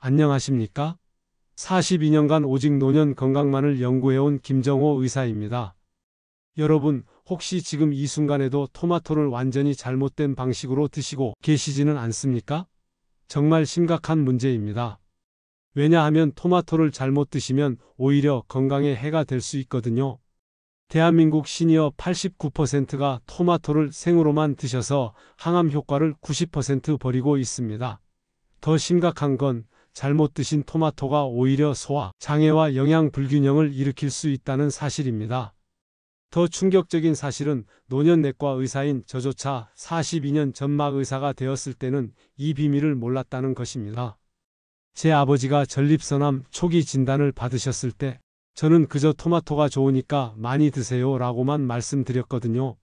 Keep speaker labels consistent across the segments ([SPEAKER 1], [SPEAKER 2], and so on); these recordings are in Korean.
[SPEAKER 1] 안녕하십니까? 42년간 오직 노년 건강만을 연구해온 김정호 의사입니다. 여러분, 혹시 지금 이 순간에도 토마토를 완전히 잘못된 방식으로 드시고 계시지는 않습니까? 정말 심각한 문제입니다. 왜냐하면 토마토를 잘못 드시면 오히려 건강에 해가 될 수 있거든요. 대한민국 시니어 89%가 토마토를 생으로만 드셔서 항암 효과를 90% 버리고 있습니다. 더 심각한 건 잘못 드신 토마토가 오히려 소화, 장애와 영양 불균형을 일으킬 수 있다는 사실입니다. 더 충격적인 사실은 노년내과 의사인 저조차 42년 전막 의사가 되었을 때는 이 비밀을 몰랐다는 것입니다. 제 아버지가 전립선암 초기 진단을 받으셨을 때 저는 그저 토마토가 좋으니까 많이 드세요 라고만 말씀드렸거든요.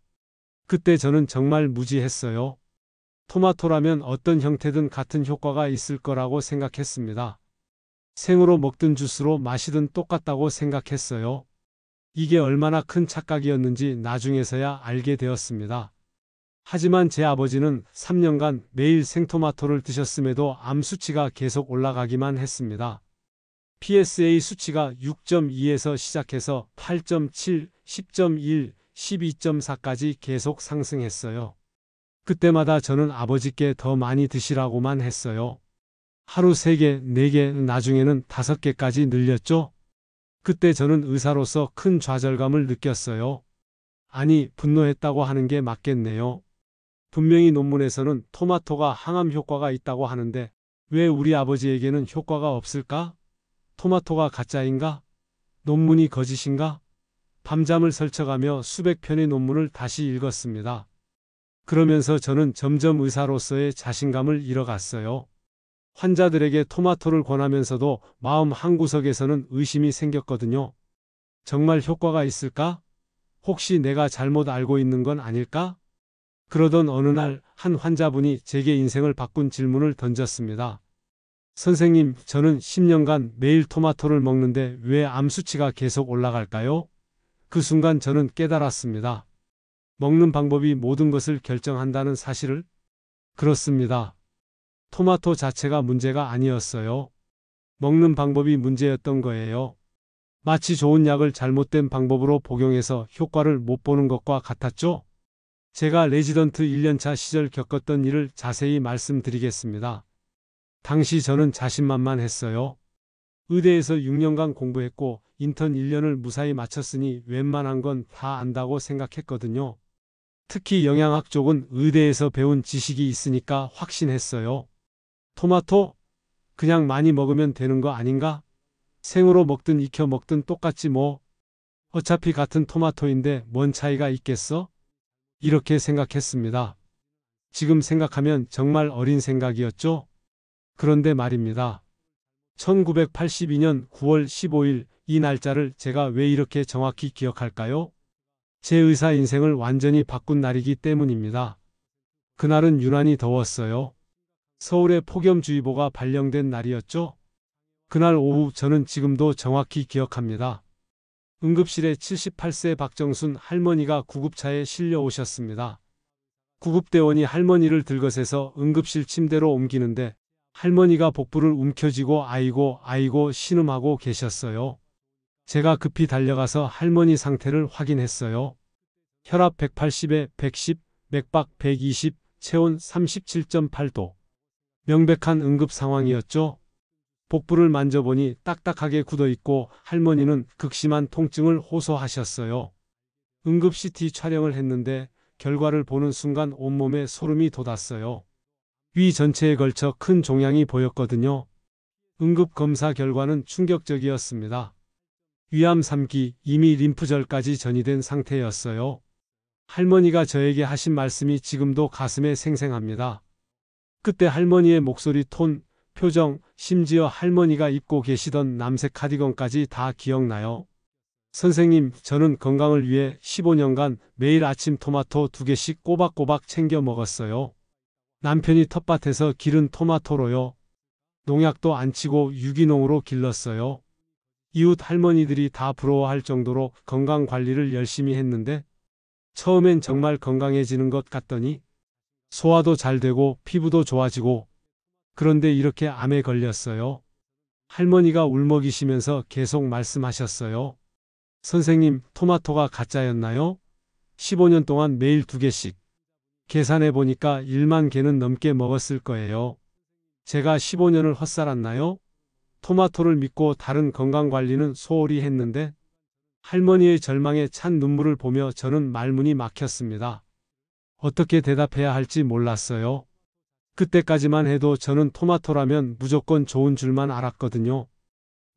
[SPEAKER 1] 그때 저는 정말 무지했어요. 토마토라면 어떤 형태든 같은 효과가 있을 거라고 생각했습니다. 생으로 먹든 주스로 마시든 똑같다고 생각했어요. 이게 얼마나 큰 착각이었는지 나중에서야 알게 되었습니다. 하지만 제 아버지는 3년간 매일 생토마토를 드셨음에도 암 수치가 계속 올라가기만 했습니다. PSA 수치가 6.2에서 시작해서 8.7, 10.1, 12.4까지 계속 상승했어요. 그때마다 저는 아버지께 더 많이 드시라고만 했어요. 하루 3개, 4개, 나중에는 5개까지 늘렸죠. 그때 저는 의사로서 큰 좌절감을 느꼈어요. 아니, 분노했다고 하는 게 맞겠네요. 분명히 논문에서는 토마토가 항암 효과가 있다고 하는데 왜 우리 아버지에게는 효과가 없을까? 토마토가 가짜인가? 논문이 거짓인가? 밤잠을 설쳐가며 수백 편의 논문을 다시 읽었습니다. 그러면서 저는 점점 의사로서의 자신감을 잃어갔어요. 환자들에게 토마토를 권하면서도 마음 한구석에서는 의심이 생겼거든요. 정말 효과가 있을까? 혹시 내가 잘못 알고 있는 건 아닐까? 그러던 어느 날 한 환자분이 제게 인생을 바꾼 질문을 던졌습니다. 선생님, 저는 10년간 매일 토마토를 먹는데 왜 암 수치가 계속 올라갈까요? 그 순간 저는 깨달았습니다. 먹는 방법이 모든 것을 결정한다는 사실을? 그렇습니다. 토마토 자체가 문제가 아니었어요. 먹는 방법이 문제였던 거예요. 마치 좋은 약을 잘못된 방법으로 복용해서 효과를 못 보는 것과 같았죠? 제가 레지던트 1년차 시절 겪었던 일을 자세히 말씀드리겠습니다. 당시 저는 자신만만했어요. 의대에서 6년간 공부했고 인턴 1년을 무사히 마쳤으니 웬만한 건 다 안다고 생각했거든요. 특히 영양학 쪽은 의대에서 배운 지식이 있으니까 확신했어요. 토마토? 그냥 많이 먹으면 되는 거 아닌가? 생으로 먹든 익혀 먹든 똑같지 뭐. 어차피 같은 토마토인데 뭔 차이가 있겠어? 이렇게 생각했습니다. 지금 생각하면 정말 어린 생각이었죠? 그런데 말입니다. 1982년 9월 15일 이 날짜를 제가 왜 이렇게 정확히 기억할까요? 제 의사 인생을 완전히 바꾼 날이기 때문입니다. 그날은 유난히 더웠어요. 서울에 폭염주의보가 발령된 날이었죠. 그날 오후 저는 지금도 정확히 기억합니다. 응급실에 78세 박정순 할머니가 구급차에 실려 오셨습니다. 구급대원이 할머니를 들것에서 응급실 침대로 옮기는데 할머니가 복부를 움켜쥐고 아이고 신음하고 계셨어요. 제가 급히 달려가서 할머니 상태를 확인했어요. 혈압 180에 110, 맥박 120, 체온 37.8도. 명백한 응급 상황이었죠. 복부를 만져보니 딱딱하게 굳어있고 할머니는 극심한 통증을 호소하셨어요. 응급 CT 촬영을 했는데 결과를 보는 순간 온몸에 소름이 돋았어요. 위 전체에 걸쳐 큰 종양이 보였거든요. 응급 검사 결과는 충격적이었습니다. 위암 3기, 이미 림프절까지 전이된 상태였어요. 할머니가 저에게 하신 말씀이 지금도 가슴에 생생합니다. 그때 할머니의 목소리 톤, 표정, 심지어 할머니가 입고 계시던 남색 카디건까지 다 기억나요. 선생님, 저는 건강을 위해 15년간 매일 아침 토마토 2개씩 꼬박꼬박 챙겨 먹었어요. 남편이 텃밭에서 기른 토마토로요. 농약도 안 치고 유기농으로 길렀어요. 이웃 할머니들이 다 부러워할 정도로 건강 관리를 열심히 했는데 처음엔 정말 건강해지는 것 같더니 소화도 잘 되고 피부도 좋아지고 그런데 이렇게 암에 걸렸어요. 할머니가 울먹이시면서 계속 말씀하셨어요. 선생님, 토마토가 가짜였나요? 15년 동안 매일 2개씩. 계산해 보니까 1만 개는 넘게 먹었을 거예요. 제가 15년을 헛살았나요? 토마토를 믿고 다른 건강관리는 소홀히 했는데 할머니의 절망에 찬 눈물을 보며 저는 말문이 막혔습니다. 어떻게 대답해야 할지 몰랐어요. 그때까지만 해도 저는 토마토라면 무조건 좋은 줄만 알았거든요.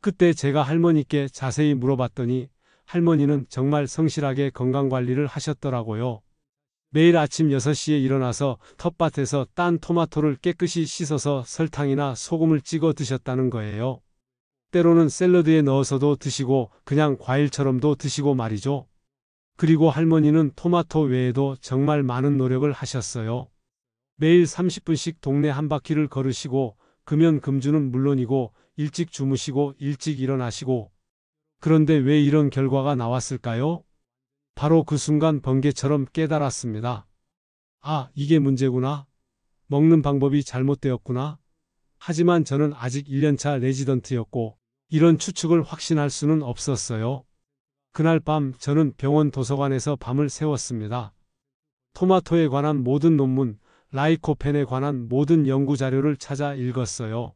[SPEAKER 1] 그때 제가 할머니께 자세히 물어봤더니 할머니는 정말 성실하게 건강관리를 하셨더라고요. 매일 아침 6시에 일어나서 텃밭에서 딴 토마토를 깨끗이 씻어서 설탕이나 소금을 찍어 드셨다는 거예요. 때로는 샐러드에 넣어서도 드시고 그냥 과일처럼도 드시고 말이죠. 그리고 할머니는 토마토 외에도 정말 많은 노력을 하셨어요. 매일 30분씩 동네 한 바퀴를 걸으시고 금연 금주는 물론이고 일찍 주무시고 일찍 일어나시고. 그런데 왜 이런 결과가 나왔을까요? 바로 그 순간 번개처럼 깨달았습니다. 아, 이게 문제구나. 먹는 방법이 잘못되었구나. 하지만 저는 아직 1년차 레지던트였고 이런 추측을 확신할 수는 없었어요. 그날 밤 저는 병원 도서관에서 밤을 새웠습니다. 토마토에 관한 모든 논문, 라이코펜에 관한 모든 연구 자료를 찾아 읽었어요.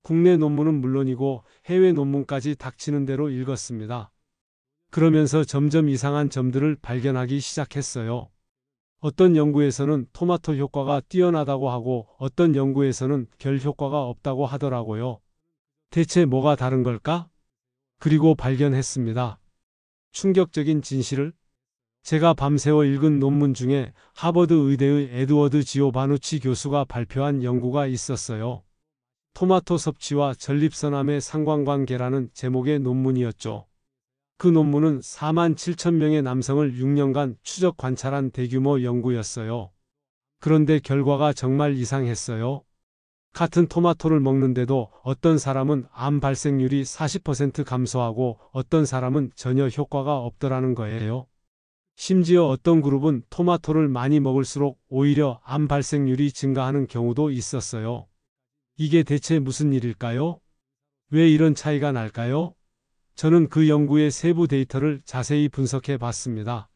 [SPEAKER 1] 국내 논문은 물론이고 해외 논문까지 닥치는 대로 읽었습니다. 그러면서 점점 이상한 점들을 발견하기 시작했어요. 어떤 연구에서는 토마토 효과가 뛰어나다고 하고 어떤 연구에서는 별 효과가 없다고 하더라고요. 대체 뭐가 다른 걸까? 그리고 발견했습니다. 충격적인 진실을. 제가 밤새워 읽은 논문 중에 하버드 의대의 에드워드 지오바누치 교수가 발표한 연구가 있었어요. 토마토 섭취와 전립선암의 상관관계라는 제목의 논문이었죠. 그 논문은 4만 7천 명의 남성을 6년간 추적 관찰한 대규모 연구였어요. 그런데 결과가 정말 이상했어요. 같은 토마토를 먹는데도 어떤 사람은 암 발생률이 40% 감소하고 어떤 사람은 전혀 효과가 없더라는 거예요. 심지어 어떤 그룹은 토마토를 많이 먹을수록 오히려 암 발생률이 증가하는 경우도 있었어요. 이게 대체 무슨 일일까요? 왜 이런 차이가 날까요? 저는 그 연구의 세부 데이터를 자세히 분석해 봤습니다.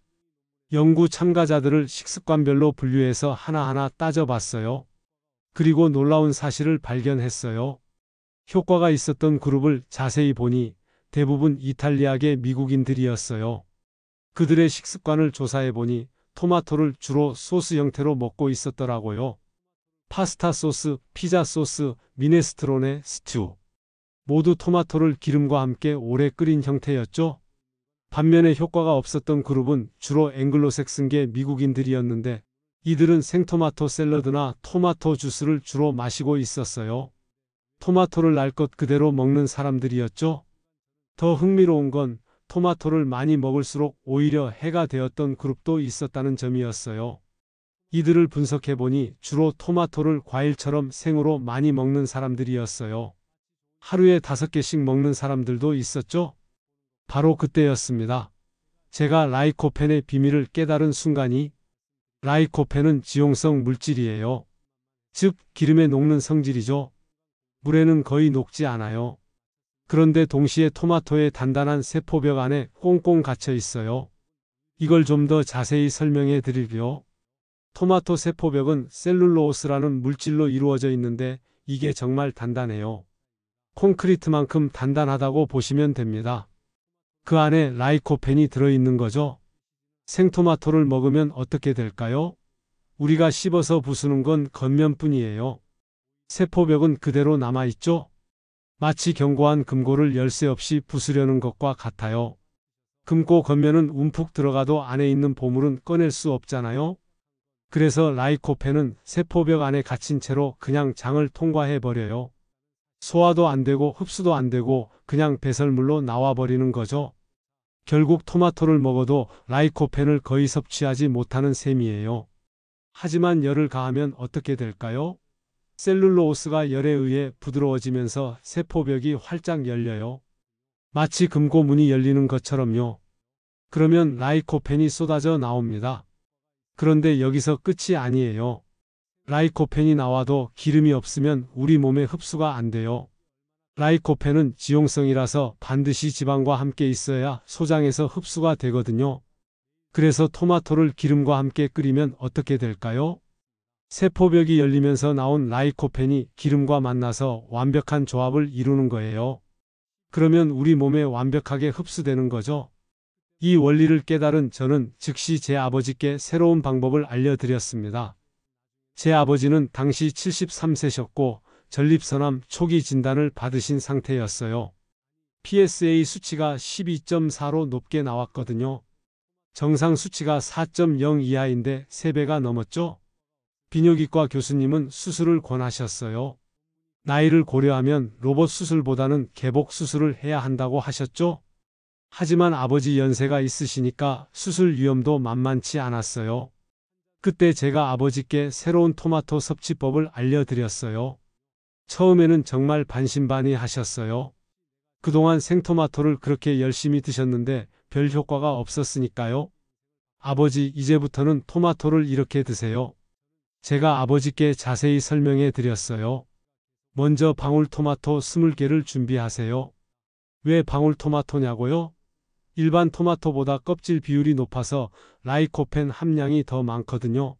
[SPEAKER 1] 연구 참가자들을 식습관별로 분류해서 하나하나 따져봤어요. 그리고 놀라운 사실을 발견했어요. 효과가 있었던 그룹을 자세히 보니 대부분 이탈리아계 미국인들이었어요. 그들의 식습관을 조사해 보니 토마토를 주로 소스 형태로 먹고 있었더라고요. 파스타 소스, 피자 소스, 미네스트로네, 스튜. 모두 토마토를 기름과 함께 오래 끓인 형태였죠. 반면에 효과가 없었던 그룹은 주로 앵글로색슨계 미국인들이었는데 이들은 생토마토 샐러드나 토마토 주스를 주로 마시고 있었어요. 토마토를 날 것 그대로 먹는 사람들이었죠. 더 흥미로운 건 토마토를 많이 먹을수록 오히려 해가 되었던 그룹도 있었다는 점이었어요. 이들을 분석해보니 주로 토마토를 과일처럼 생으로 많이 먹는 사람들이었어요. 하루에 5개씩 먹는 사람들도 있었죠. 바로 그때였습니다. 제가 라이코펜의 비밀을 깨달은 순간이. 라이코펜은 지용성 물질이에요. 즉 기름에 녹는 성질이죠. 물에는 거의 녹지 않아요. 그런데 동시에 토마토의 단단한 세포벽 안에 꽁꽁 갇혀 있어요. 이걸 좀 더 자세히 설명해 드릴게요. 토마토 세포벽은 셀룰로스라는 물질로 이루어져 있는데 이게 정말 단단해요. 콘크리트만큼 단단하다고 보시면 됩니다. 그 안에 라이코펜이 들어있는 거죠. 생토마토를 먹으면 어떻게 될까요? 우리가 씹어서 부수는 건 겉면뿐이에요. 세포벽은 그대로 남아있죠. 마치 견고한 금고를 열쇠 없이 부수려는 것과 같아요. 금고 겉면은 움푹 들어가도 안에 있는 보물은 꺼낼 수 없잖아요. 그래서 라이코펜은 세포벽 안에 갇힌 채로 그냥 장을 통과해버려요. 소화도 안 되고 흡수도 안 되고 그냥 배설물로 나와버리는 거죠. 결국 토마토를 먹어도 라이코펜을 거의 섭취하지 못하는 셈이에요. 하지만 열을 가하면 어떻게 될까요? 셀룰로스가 열에 의해 부드러워지면서 세포벽이 활짝 열려요. 마치 금고 문이 열리는 것처럼요. 그러면 라이코펜이 쏟아져 나옵니다. 그런데 여기서 끝이 아니에요. 라이코펜이 나와도 기름이 없으면 우리 몸에 흡수가 안 돼요. 라이코펜은 지용성이라서 반드시 지방과 함께 있어야 소장에서 흡수가 되거든요. 그래서 토마토를 기름과 함께 끓이면 어떻게 될까요? 세포벽이 열리면서 나온 라이코펜이 기름과 만나서 완벽한 조합을 이루는 거예요. 그러면 우리 몸에 완벽하게 흡수되는 거죠. 이 원리를 깨달은 저는 즉시 제 아버지께 새로운 방법을 알려드렸습니다. 제 아버지는 당시 73세셨고 전립선암 초기 진단을 받으신 상태였어요. PSA 수치가 12.4로 높게 나왔거든요. 정상 수치가 4.0 이하인데 3배가 넘었죠. 비뇨기과 교수님은 수술을 권하셨어요. 나이를 고려하면 로봇 수술보다는 개복 수술을 해야 한다고 하셨죠. 하지만 아버지 연세가 있으시니까 수술 위험도 만만치 않았어요. 그때 제가 아버지께 새로운 토마토 섭취법을 알려드렸어요. 처음에는 정말 반신반의하셨어요. 그동안 생토마토를 그렇게 열심히 드셨는데 별 효과가 없었으니까요. 아버지, 이제부터는 토마토를 이렇게 드세요. 제가 아버지께 자세히 설명해 드렸어요. 먼저 방울토마토 20개를 준비하세요. 왜 방울토마토냐고요? 일반 토마토보다 껍질 비율이 높아서 라이코펜 함량이 더 많거든요.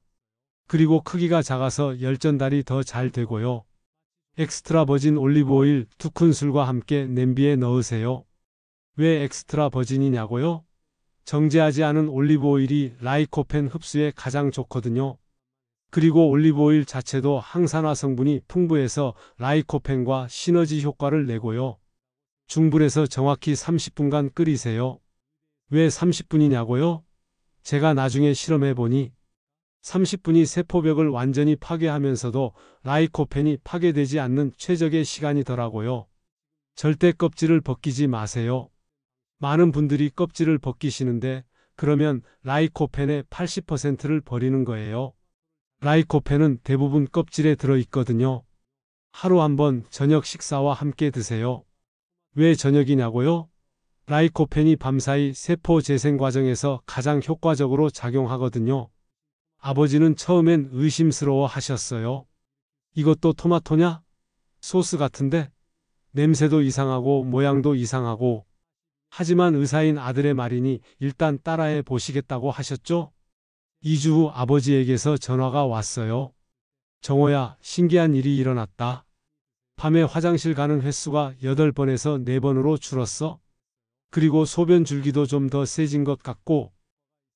[SPEAKER 1] 그리고 크기가 작아서 열전달이 더 잘 되고요. 엑스트라 버진 올리브오일 2큰술과 함께 냄비에 넣으세요. 왜 엑스트라 버진이냐고요? 정제하지 않은 올리브오일이 라이코펜 흡수에 가장 좋거든요. 그리고 올리브오일 자체도 항산화 성분이 풍부해서 라이코펜과 시너지 효과를 내고요. 중불에서 정확히 30분간 끓이세요. 왜 30분이냐고요? 제가 나중에 실험해보니 30분이 세포벽을 완전히 파괴하면서도 라이코펜이 파괴되지 않는 최적의 시간이더라고요. 절대 껍질을 벗기지 마세요. 많은 분들이 껍질을 벗기시는데 그러면 라이코펜의 80%를 버리는 거예요. 라이코펜은 대부분 껍질에 들어있거든요. 하루 한 번 저녁 식사와 함께 드세요. 왜 저녁이냐고요? 라이코펜이 밤사이 세포 재생 과정에서 가장 효과적으로 작용하거든요. 아버지는 처음엔 의심스러워 하셨어요. 이것도 토마토냐? 소스 같은데? 냄새도 이상하고 모양도 이상하고. 하지만 의사인 아들의 말이니 일단 따라해 보시겠다고 하셨죠? 2주 후 아버지에게서 전화가 왔어요. 정호야, 신기한 일이 일어났다. 밤에 화장실 가는 횟수가 8번에서 4번으로 줄었어. 그리고 소변 줄기도 좀 더 세진 것 같고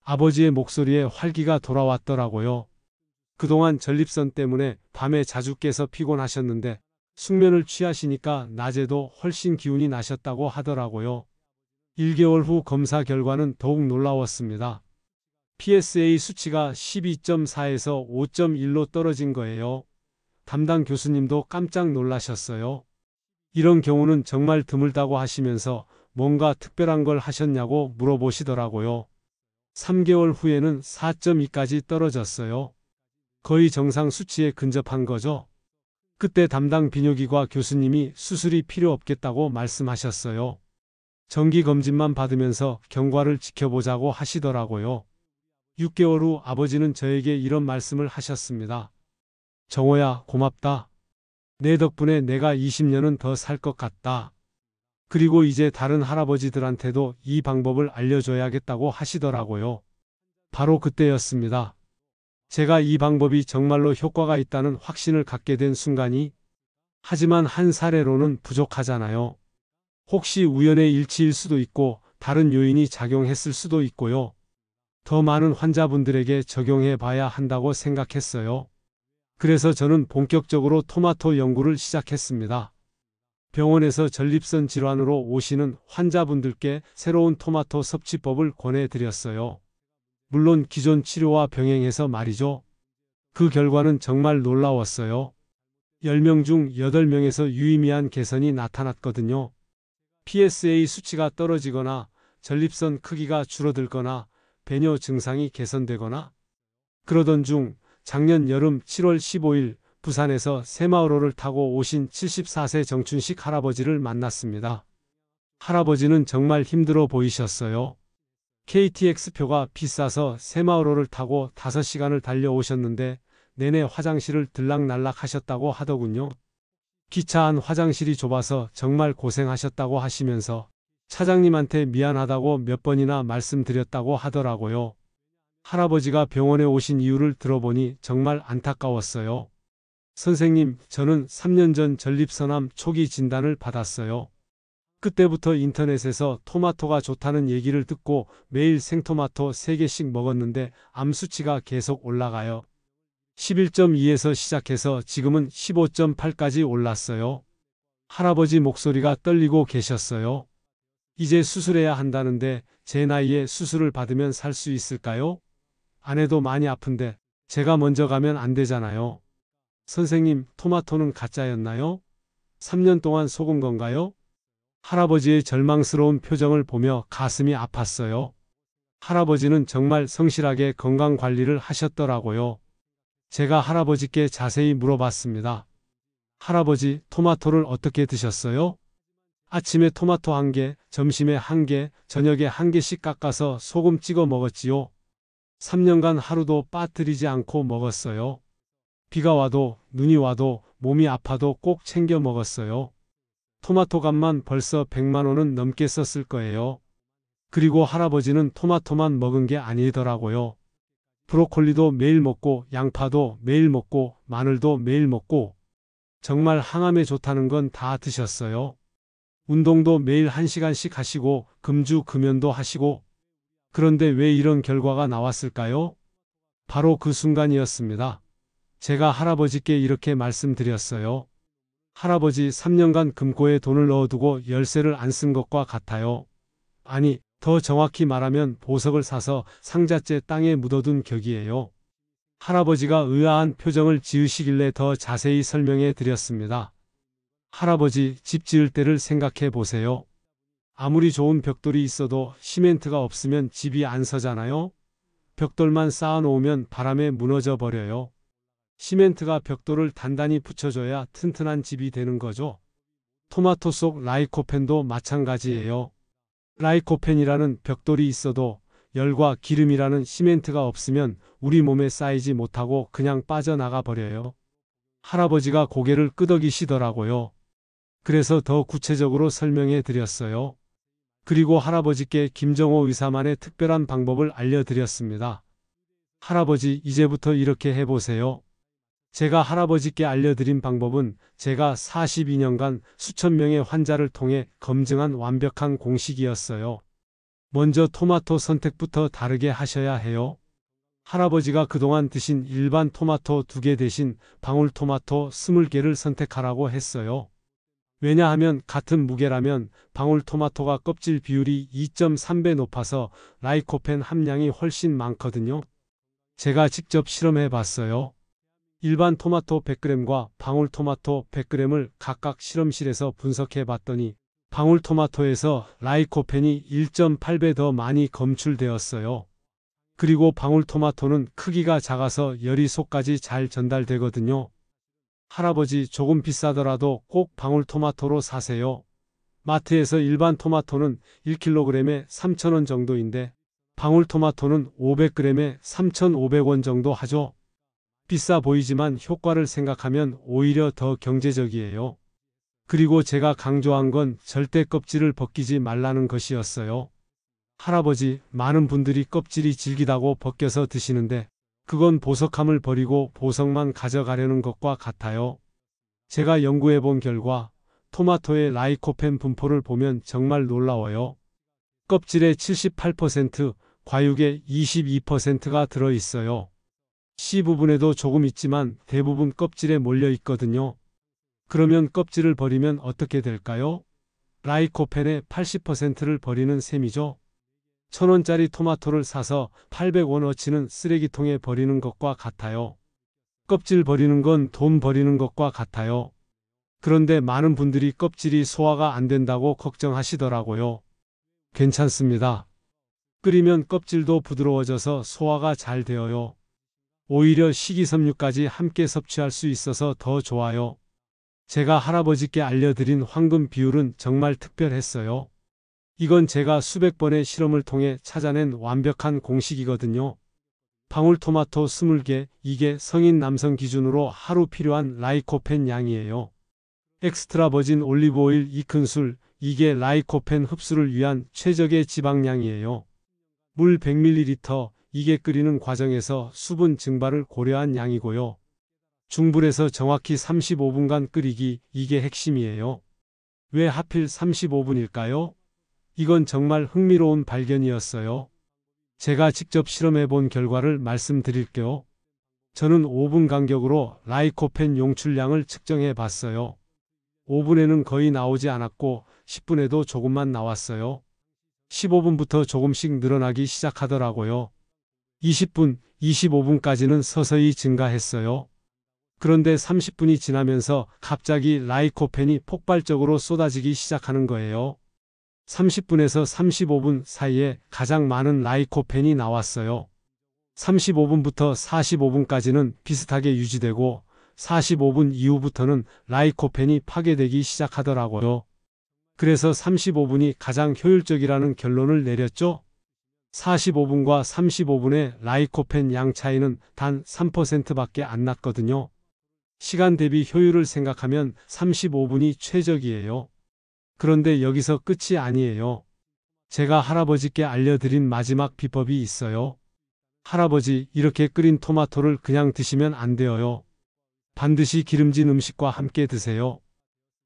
[SPEAKER 1] 아버지의 목소리에 활기가 돌아왔더라고요. 그동안 전립선 때문에 밤에 자주 깨서 피곤하셨는데 숙면을 취하시니까 낮에도 훨씬 기운이 나셨다고 하더라고요. 1개월 후 검사 결과는 더욱 놀라웠습니다. PSA 수치가 12.4에서 5.1로 떨어진 거예요. 담당 교수님도 깜짝 놀라셨어요. 이런 경우는 정말 드물다고 하시면서 뭔가 특별한 걸 하셨냐고 물어보시더라고요. 3개월 후에는 4.2까지 떨어졌어요. 거의 정상 수치에 근접한 거죠. 그때 담당 비뇨기과 교수님이 수술이 필요 없겠다고 말씀하셨어요. 정기검진만 받으면서 경과를 지켜보자고 하시더라고요. 6개월 후 아버지는 저에게 이런 말씀을 하셨습니다. 정호야, 고맙다. 내 덕분에 내가 20년은 더 살 것 같다. 그리고 이제 다른 할아버지들한테도 이 방법을 알려줘야겠다고 하시더라고요. 바로 그때였습니다. 제가 이 방법이 정말로 효과가 있다는 확신을 갖게 된 순간이, 하지만 한 사례로는 부족하잖아요. 혹시 우연의 일치일 수도 있고 다른 요인이 작용했을 수도 있고요. 더 많은 환자분들에게 적용해 봐야 한다고 생각했어요. 그래서 저는 본격적으로 토마토 연구를 시작했습니다. 병원에서 전립선 질환으로 오시는 환자분들께 새로운 토마토 섭취법을 권해드렸어요. 물론 기존 치료와 병행해서 말이죠. 그 결과는 정말 놀라웠어요. 10명 중 8명에서 유의미한 개선이 나타났거든요. PSA 수치가 떨어지거나 전립선 크기가 줄어들거나 배뇨 증상이 개선되거나. 그러던 중 작년 여름 7월 15일 부산에서 새마을호를 타고 오신 74세 정춘식 할아버지를 만났습니다. 할아버지는 정말 힘들어 보이셨어요. KTX표가 비싸서 새마을호를 타고 5시간을 달려오셨는데 내내 화장실을 들락날락 하셨다고 하더군요. 기차 안 화장실이 좁아서 정말 고생하셨다고 하시면서 차장님한테 미안하다고 몇 번이나 말씀드렸다고 하더라고요. 할아버지가 병원에 오신 이유를 들어보니 정말 안타까웠어요. 선생님, 저는 3년 전 전립선암 초기 진단을 받았어요. 그때부터 인터넷에서 토마토가 좋다는 얘기를 듣고 매일 생토마토 3개씩 먹었는데 암 수치가 계속 올라가요. 11.2에서 시작해서 지금은 15.8까지 올랐어요. 할아버지 목소리가 떨리고 계셨어요. 이제 수술해야 한다는데 제 나이에 수술을 받으면 살 수 있을까요? 아내도 많이 아픈데 제가 먼저 가면 안 되잖아요. 선생님, 토마토는 가짜였나요? 3년 동안 속은 건가요? 할아버지의 절망스러운 표정을 보며 가슴이 아팠어요. 할아버지는 정말 성실하게 건강 관리를 하셨더라고요. 제가 할아버지께 자세히 물어봤습니다. 할아버지, 토마토를 어떻게 드셨어요? 아침에 토마토 1개, 점심에 1개, 저녁에 1개씩 깎아서 소금 찍어 먹었지요. 3년간 하루도 빠뜨리지 않고 먹었어요. 비가 와도 눈이 와도 몸이 아파도 꼭 챙겨 먹었어요. 토마토 값만 벌써 100만 원은 넘게 썼을 거예요. 그리고 할아버지는 토마토만 먹은 게 아니더라고요. 브로콜리도 매일 먹고 양파도 매일 먹고 마늘도 매일 먹고 정말 항암에 좋다는 건 다 드셨어요. 운동도 매일 1시간씩 하시고 금주 금연도 하시고 그런데 왜 이런 결과가 나왔을까요? 바로 그 순간이었습니다. 제가 할아버지께 이렇게 말씀드렸어요. 할아버지 3년간 금고에 돈을 넣어두고 열쇠를 안 쓴 것과 같아요. 아니, 더 정확히 말하면 보석을 사서 상자째 땅에 묻어둔 격이에요. 할아버지가 의아한 표정을 지으시길래 더 자세히 설명해 드렸습니다. 할아버지, 집 지을 때를 생각해 보세요. 아무리 좋은 벽돌이 있어도 시멘트가 없으면 집이 안 서잖아요. 벽돌만 쌓아놓으면 바람에 무너져 버려요. 시멘트가 벽돌을 단단히 붙여줘야 튼튼한 집이 되는 거죠. 토마토 속 라이코펜도 마찬가지예요. 라이코펜이라는 벽돌이 있어도 열과 기름이라는 시멘트가 없으면 우리 몸에 쌓이지 못하고 그냥 빠져나가 버려요. 할아버지가 고개를 끄덕이시더라고요. 그래서 더 구체적으로 설명해 드렸어요. 그리고 할아버지께 김정호 의사만의 특별한 방법을 알려드렸습니다. 할아버지, 이제부터 이렇게 해보세요. 제가 할아버지께 알려드린 방법은 제가 42년간 수천 명의 환자를 통해 검증한 완벽한 공식이었어요. 먼저 토마토 선택부터 다르게 하셔야 해요. 할아버지가 그동안 드신 일반 토마토 2개 대신 방울토마토 20개를 선택하라고 했어요. 왜냐하면 같은 무게라면 방울토마토가 껍질 비율이 2.3배 높아서 라이코펜 함량이 훨씬 많거든요. 제가 직접 실험해 봤어요. 일반 토마토 100g과 방울토마토 100g을 각각 실험실에서 분석해 봤더니 방울토마토에서 라이코펜이 1.8배 더 많이 검출되었어요. 그리고 방울토마토는 크기가 작아서 열이 속까지 잘 전달되거든요. 할아버지, 조금 비싸더라도 꼭 방울토마토로 사세요. 마트에서 일반 토마토는 1kg에 3,000원 정도인데 방울토마토는 500g에 3,500원 정도 하죠. 비싸 보이지만 효과를 생각하면 오히려 더 경제적이에요. 그리고 제가 강조한 건 절대 껍질을 벗기지 말라는 것이었어요. 할아버지, 많은 분들이 껍질이 질기다고 벗겨서 드시는데 그건 보석함을 버리고 보석만 가져가려는 것과 같아요. 제가 연구해 본 결과 토마토의 라이코펜 분포를 보면 정말 놀라워요. 껍질의 78%, 과육의 22%가 들어있어요. 씨 부분에도 조금 있지만 대부분 껍질에 몰려 있거든요. 그러면 껍질을 버리면 어떻게 될까요? 라이코펜의 80%를 버리는 셈이죠. 1,000원짜리 토마토를 사서 800원어치는 쓰레기통에 버리는 것과 같아요. 껍질 버리는 건 돈 버리는 것과 같아요. 그런데 많은 분들이 껍질이 소화가 안 된다고 걱정하시더라고요. 괜찮습니다. 끓이면 껍질도 부드러워져서 소화가 잘 되어요. 오히려 식이섬유까지 함께 섭취할 수 있어서 더 좋아요. 제가 할아버지께 알려드린 황금 비율은 정말 특별했어요. 이건 제가 수백 번의 실험을 통해 찾아낸 완벽한 공식이거든요. 방울토마토 20개, 이게 성인 남성 기준으로 하루 필요한 라이코펜 양이에요. 엑스트라 버진 올리브 오일 2큰술, 이게 라이코펜 흡수를 위한 최적의 지방량이에요. 물 100ml, 이게 끓이는 과정에서 수분 증발을 고려한 양이고요. 중불에서 정확히 35분간 끓이기, 이게 핵심이에요. 왜 하필 35분일까요? 이건 정말 흥미로운 발견이었어요. 제가 직접 실험해 본 결과를 말씀드릴게요. 저는 5분 간격으로 라이코펜 용출량을 측정해 봤어요. 5분에는 거의 나오지 않았고 10분에도 조금만 나왔어요. 15분부터 조금씩 늘어나기 시작하더라고요. 20분, 25분까지는 서서히 증가했어요. 그런데 30분이 지나면서 갑자기 라이코펜이 폭발적으로 쏟아지기 시작하는 거예요. 30분에서 35분 사이에 가장 많은 라이코펜이 나왔어요. 35분부터 45분까지는 비슷하게 유지되고 45분 이후부터는 라이코펜이 파괴되기 시작하더라고요. 그래서 35분이 가장 효율적이라는 결론을 내렸죠. 45분과 35분의 라이코펜 양 차이는 단 3%밖에 안 났거든요. 시간 대비 효율을 생각하면 35분이 최적이에요. 그런데 여기서 끝이 아니에요. 제가 할아버지께 알려드린 마지막 비법이 있어요. 할아버지, 이렇게 끓인 토마토를 그냥 드시면 안 돼요. 반드시 기름진 음식과 함께 드세요.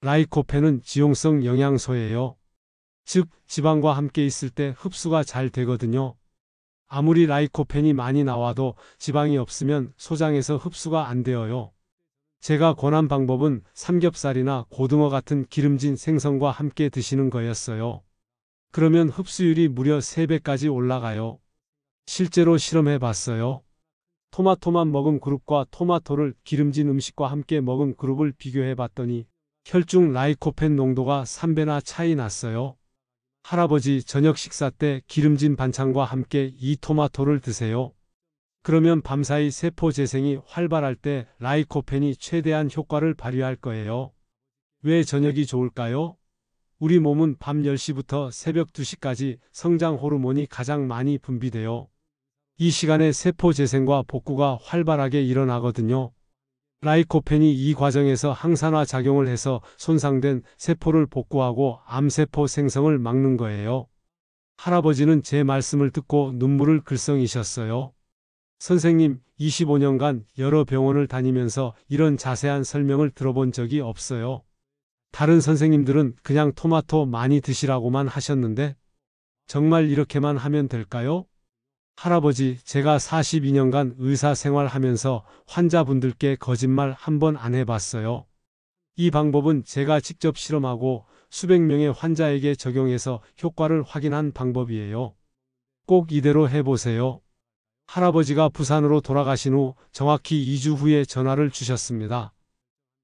[SPEAKER 1] 라이코펜은 지용성 영양소예요. 즉, 지방과 함께 있을 때 흡수가 잘 되거든요. 아무리 라이코펜이 많이 나와도 지방이 없으면 소장에서 흡수가 안 되어요. 제가 권한 방법은 삼겹살이나 고등어 같은 기름진 생선과 함께 드시는 거였어요. 그러면 흡수율이 무려 3배까지 올라가요. 실제로 실험해 봤어요. 토마토만 먹은 그룹과 토마토를 기름진 음식과 함께 먹은 그룹을 비교해 봤더니 혈중 라이코펜 농도가 3배나 차이 났어요. 할아버지, 저녁 식사 때 기름진 반찬과 함께 이 토마토를 드세요. 그러면 밤사이 세포 재생이 활발할 때 라이코펜이 최대한 효과를 발휘할 거예요. 왜 저녁이 좋을까요? 우리 몸은 밤 10시부터 새벽 2시까지 성장 호르몬이 가장 많이 분비돼요. 이 시간에 세포 재생과 복구가 활발하게 일어나거든요. 라이코펜이 이 과정에서 항산화 작용을 해서 손상된 세포를 복구하고 암세포 생성을 막는 거예요. 할아버지는 제 말씀을 듣고 눈물을 글썽이셨어요. 선생님, 25년간 여러 병원을 다니면서 이런 자세한 설명을 들어본 적이 없어요. 다른 선생님들은 그냥 토마토 많이 드시라고만 하셨는데 정말 이렇게만 하면 될까요? 할아버지, 제가 42년간 의사 생활하면서 환자분들께 거짓말 한 번 안 해봤어요. 이 방법은 제가 직접 실험하고 수백 명의 환자에게 적용해서 효과를 확인한 방법이에요. 꼭 이대로 해보세요. 할아버지가 부산으로 돌아가신 후 정확히 2주 후에 전화를 주셨습니다.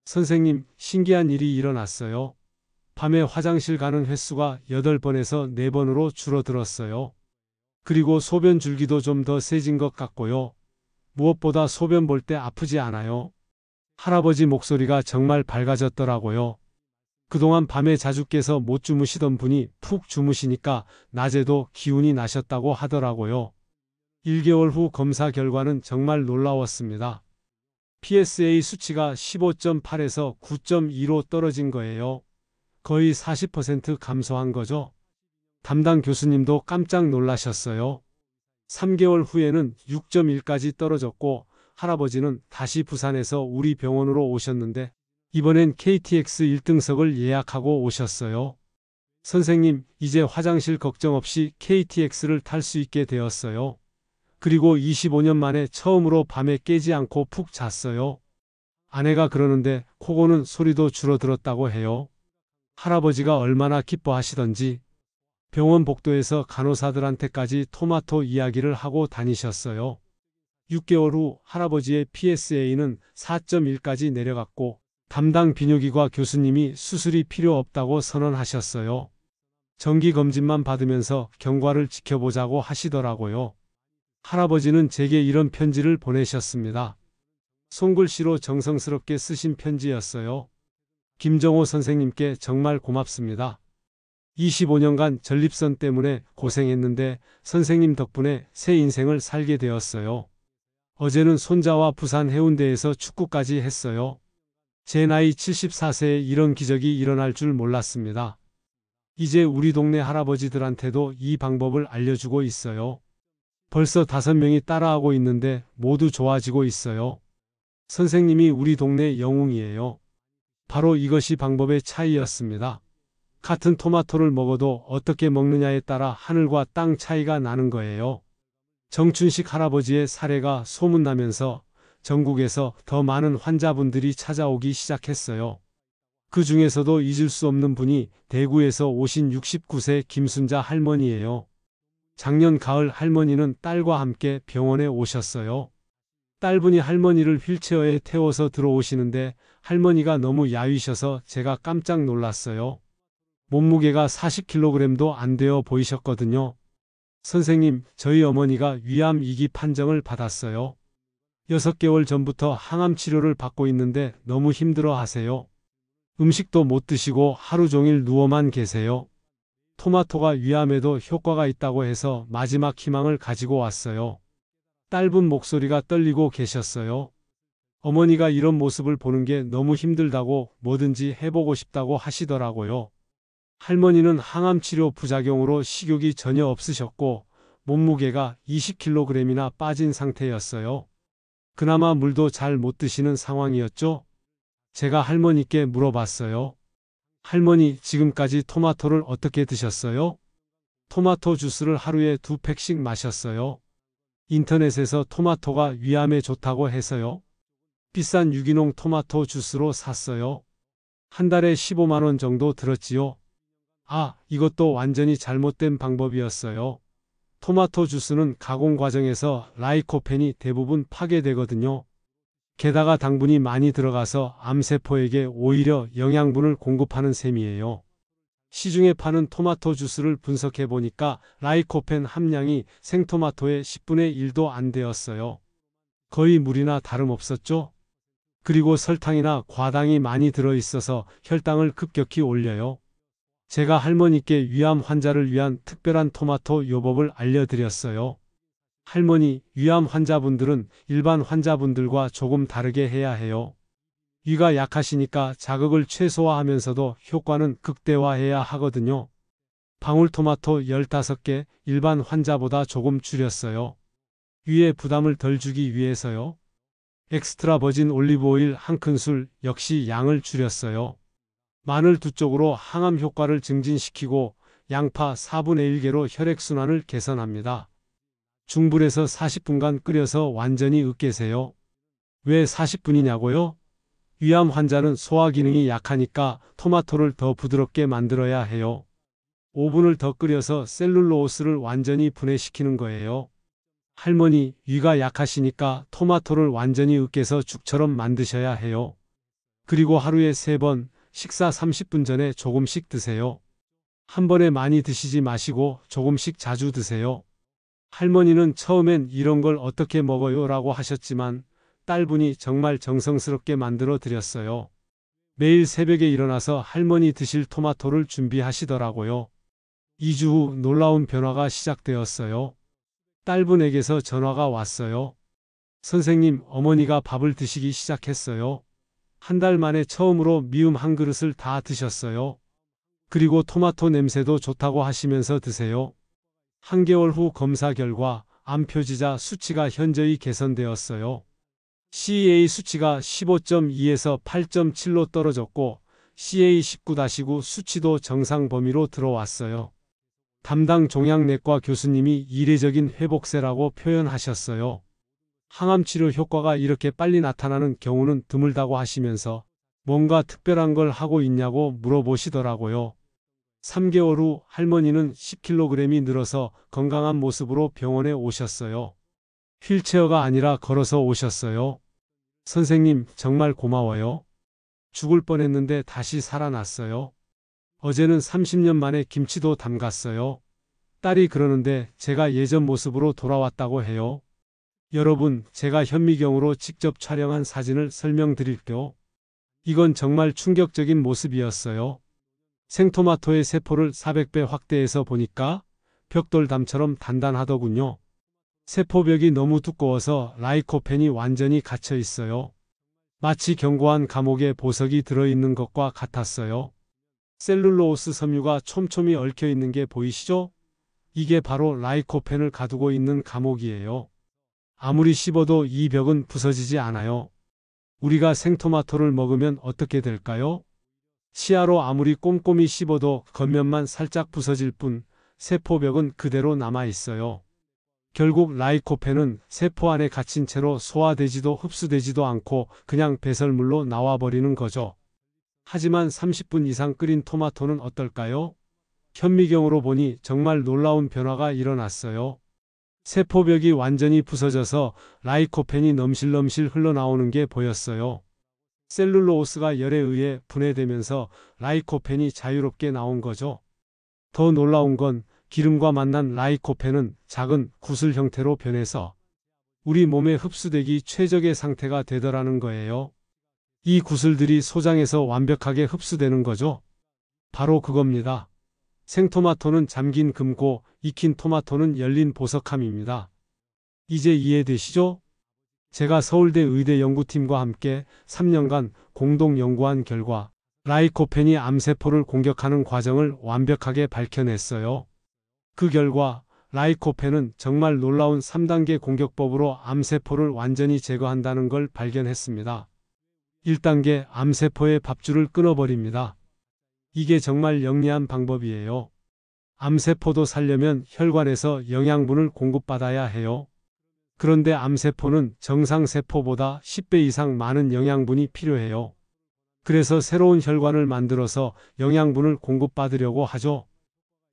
[SPEAKER 1] 선생님, 신기한 일이 일어났어요. 밤에 화장실 가는 횟수가 8번에서 4번으로 줄어들었어요. 그리고 소변 줄기도 좀 더 세진 것 같고요. 무엇보다 소변 볼 때 아프지 않아요. 할아버지 목소리가 정말 밝아졌더라고요. 그동안 밤에 자주 깨서 못 주무시던 분이 푹 주무시니까 낮에도 기운이 나셨다고 하더라고요. 1개월 후 검사 결과는 정말 놀라웠습니다. PSA 수치가 15.8에서 9.2로 떨어진 거예요. 거의 40% 감소한 거죠. 담당 교수님도 깜짝 놀라셨어요. 3개월 후에는 6.1까지 떨어졌고 할아버지는 다시 부산에서 우리 병원으로 오셨는데 이번엔 KTX 1등석을 예약하고 오셨어요. 선생님, 이제 화장실 걱정 없이 KTX를 탈 수 있게 되었어요. 그리고 25년 만에 처음으로 밤에 깨지 않고 푹 잤어요. 아내가 그러는데 코 고는 소리도 줄어들었다고 해요. 할아버지가 얼마나 기뻐하시던지 병원 복도에서 간호사들한테까지 토마토 이야기를 하고 다니셨어요. 6개월 후 할아버지의 PSA는 4.1까지 내려갔고 담당 비뇨기과 교수님이 수술이 필요 없다고 선언하셨어요. 정기검진만 받으면서 경과를 지켜보자고 하시더라고요. 할아버지는 제게 이런 편지를 보내셨습니다. 손글씨로 정성스럽게 쓰신 편지였어요. 김정호 선생님께 정말 고맙습니다. 25년간 전립선 때문에 고생했는데 선생님 덕분에 새 인생을 살게 되었어요. 어제는 손자와 부산 해운대에서 축구까지 했어요. 제 나이 74세에 이런 기적이 일어날 줄 몰랐습니다. 이제 우리 동네 할아버지들한테도 이 방법을 알려주고 있어요. 벌써 5명이 따라하고 있는데 모두 좋아지고 있어요. 선생님이 우리 동네 영웅이에요. 바로 이것이 방법의 차이였습니다. 같은 토마토를 먹어도 어떻게 먹느냐에 따라 하늘과 땅 차이가 나는 거예요. 정춘식 할아버지의 사례가 소문나면서 전국에서 더 많은 환자분들이 찾아오기 시작했어요. 그 중에서도 잊을 수 없는 분이 대구에서 오신 69세 김순자 할머니예요. 작년 가을 할머니는 딸과 함께 병원에 오셨어요. 딸분이 할머니를 휠체어에 태워서 들어오시는데 할머니가 너무 야위셔서 제가 깜짝 놀랐어요. 몸무게가 40kg도 안 되어 보이셨거든요. 선생님, 저희 어머니가 위암 2기 판정을 받았어요. 6개월 전부터 항암 치료를 받고 있는데 너무 힘들어 하세요. 음식도 못 드시고 하루 종일 누워만 계세요. 토마토가 위암에도 효과가 있다고 해서 마지막 희망을 가지고 왔어요. 딸분 목소리가 떨리고 계셨어요. 어머니가 이런 모습을 보는 게 너무 힘들다고 뭐든지 해보고 싶다고 하시더라고요. 할머니는 항암치료 부작용으로 식욕이 전혀 없으셨고 몸무게가 20kg이나 빠진 상태였어요. 그나마 물도 잘 못 드시는 상황이었죠. 제가 할머니께 물어봤어요. 할머니, 지금까지 토마토를 어떻게 드셨어요? 토마토 주스를 하루에 2팩씩 마셨어요. 인터넷에서 토마토가 위암에 좋다고 해서요. 비싼 유기농 토마토 주스로 샀어요. 한 달에 15만 원 정도 들었지요. 아, 이것도 완전히 잘못된 방법이었어요. 토마토 주스는 가공 과정에서 라이코펜이 대부분 파괴되거든요. 게다가 당분이 많이 들어가서 암세포에게 오히려 영양분을 공급하는 셈이에요. 시중에 파는 토마토 주스를 분석해 보니까 라이코펜 함량이 생토마토의 10분의 1도 안 되었어요. 거의 물이나 다름없었죠? 그리고 설탕이나 과당이 많이 들어있어서 혈당을 급격히 올려요. 제가 할머니께 위암 환자를 위한 특별한 토마토 요법을 알려드렸어요. 할머니, 위암 환자분들은 일반 환자분들과 조금 다르게 해야 해요. 위가 약하시니까 자극을 최소화하면서도 효과는 극대화해야 하거든요. 방울토마토 15개 일반 환자보다 조금 줄였어요. 위에 부담을 덜 주기 위해서요. 엑스트라 버진 올리브오일 1큰술 역시 양을 줄였어요. 마늘 2쪽으로 항암 효과를 증진시키고 양파 4분의 1개로 혈액순환을 개선합니다. 중불에서 40분간 끓여서 완전히 으깨세요. 왜 40분이냐고요? 위암 환자는 소화 기능이 약하니까 토마토를 더 부드럽게 만들어야 해요. 5분을 더 끓여서 셀룰로스를 완전히 분해시키는 거예요. 할머니, 위가 약하시니까 토마토를 완전히 으깨서 죽처럼 만드셔야 해요. 그리고 하루에 3번, 식사 30분 전에 조금씩 드세요. 한 번에 많이 드시지 마시고 조금씩 자주 드세요. 할머니는 처음엔 이런 걸 어떻게 먹어요? 라고 하셨지만 딸분이 정말 정성스럽게 만들어 드렸어요. 매일 새벽에 일어나서 할머니 드실 토마토를 준비하시더라고요. 2주 후 놀라운 변화가 시작되었어요. 딸분에게서 전화가 왔어요. 선생님, 어머니가 밥을 드시기 시작했어요. 한 달 만에 처음으로 미음 한 그릇을 다 드셨어요. 그리고 토마토 냄새도 좋다고 하시면서 드세요. 한개월 후 검사 결과 암 표지자 수치가 현저히 개선되었어요. CA 수치가 15.2에서 8.7로 떨어졌고 CA19-9 수치도 정상 범위로 들어왔어요. 담당 종양내과 교수님이 이례적인 회복세라고 표현하셨어요. 항암치료 효과가 이렇게 빨리 나타나는 경우는 드물다고 하시면서 뭔가 특별한 걸 하고 있냐고 물어보시더라고요. 3개월 후 할머니는 10kg이 늘어서 건강한 모습으로 병원에 오셨어요. 휠체어가 아니라 걸어서 오셨어요. 선생님, 정말 고마워요. 죽을 뻔했는데 다시 살아났어요. 어제는 30년 만에 김치도 담갔어요. 딸이 그러는데 제가 예전 모습으로 돌아왔다고 해요. 여러분, 제가 현미경으로 직접 촬영한 사진을 설명드릴게요. 이건 정말 충격적인 모습이었어요. 생토마토의 세포를 400배 확대해서 보니까 벽돌담처럼 단단하더군요. 세포벽이 너무 두꺼워서 라이코펜이 완전히 갇혀 있어요. 마치 견고한 감옥에 보석이 들어있는 것과 같았어요. 셀룰로스 섬유가 촘촘히 얽혀 있는 게 보이시죠? 이게 바로 라이코펜을 가두고 있는 감옥이에요. 아무리 씹어도 이 벽은 부서지지 않아요. 우리가 생토마토를 먹으면 어떻게 될까요? 치아로 아무리 꼼꼼히 씹어도 겉면만 살짝 부서질 뿐 세포벽은 그대로 남아 있어요. 결국 라이코펜은 세포 안에 갇힌 채로 소화되지도 흡수되지도 않고 그냥 배설물로 나와버리는 거죠. 하지만 30분 이상 끓인 토마토는 어떨까요? 현미경으로 보니 정말 놀라운 변화가 일어났어요. 세포벽이 완전히 부서져서 라이코펜이 넘실넘실 흘러나오는 게 보였어요. 셀룰로스가 열에 의해 분해되면서 라이코펜이 자유롭게 나온 거죠. 더 놀라운 건 기름과 만난 라이코펜은 작은 구슬 형태로 변해서 우리 몸에 흡수되기 최적의 상태가 되더라는 거예요. 이 구슬들이 소장에서 완벽하게 흡수되는 거죠. 바로 그겁니다. 생토마토는 잠긴 금고, 익힌 토마토는 열린 보석함입니다. 이제 이해되시죠? 제가 서울대 의대 연구팀과 함께 3년간 공동 연구한 결과 라이코펜이 암세포를 공격하는 과정을 완벽하게 밝혀냈어요. 그 결과 라이코펜은 정말 놀라운 3단계 공격법으로 암세포를 완전히 제거한다는 걸 발견했습니다. 1단계 암세포의 밥줄을 끊어버립니다. 이게 정말 영리한 방법이에요. 암세포도 살려면 혈관에서 영양분을 공급받아야 해요. 그런데 암세포는 정상세포보다 10배 이상 많은 영양분이 필요해요. 그래서 새로운 혈관을 만들어서 영양분을 공급받으려고 하죠.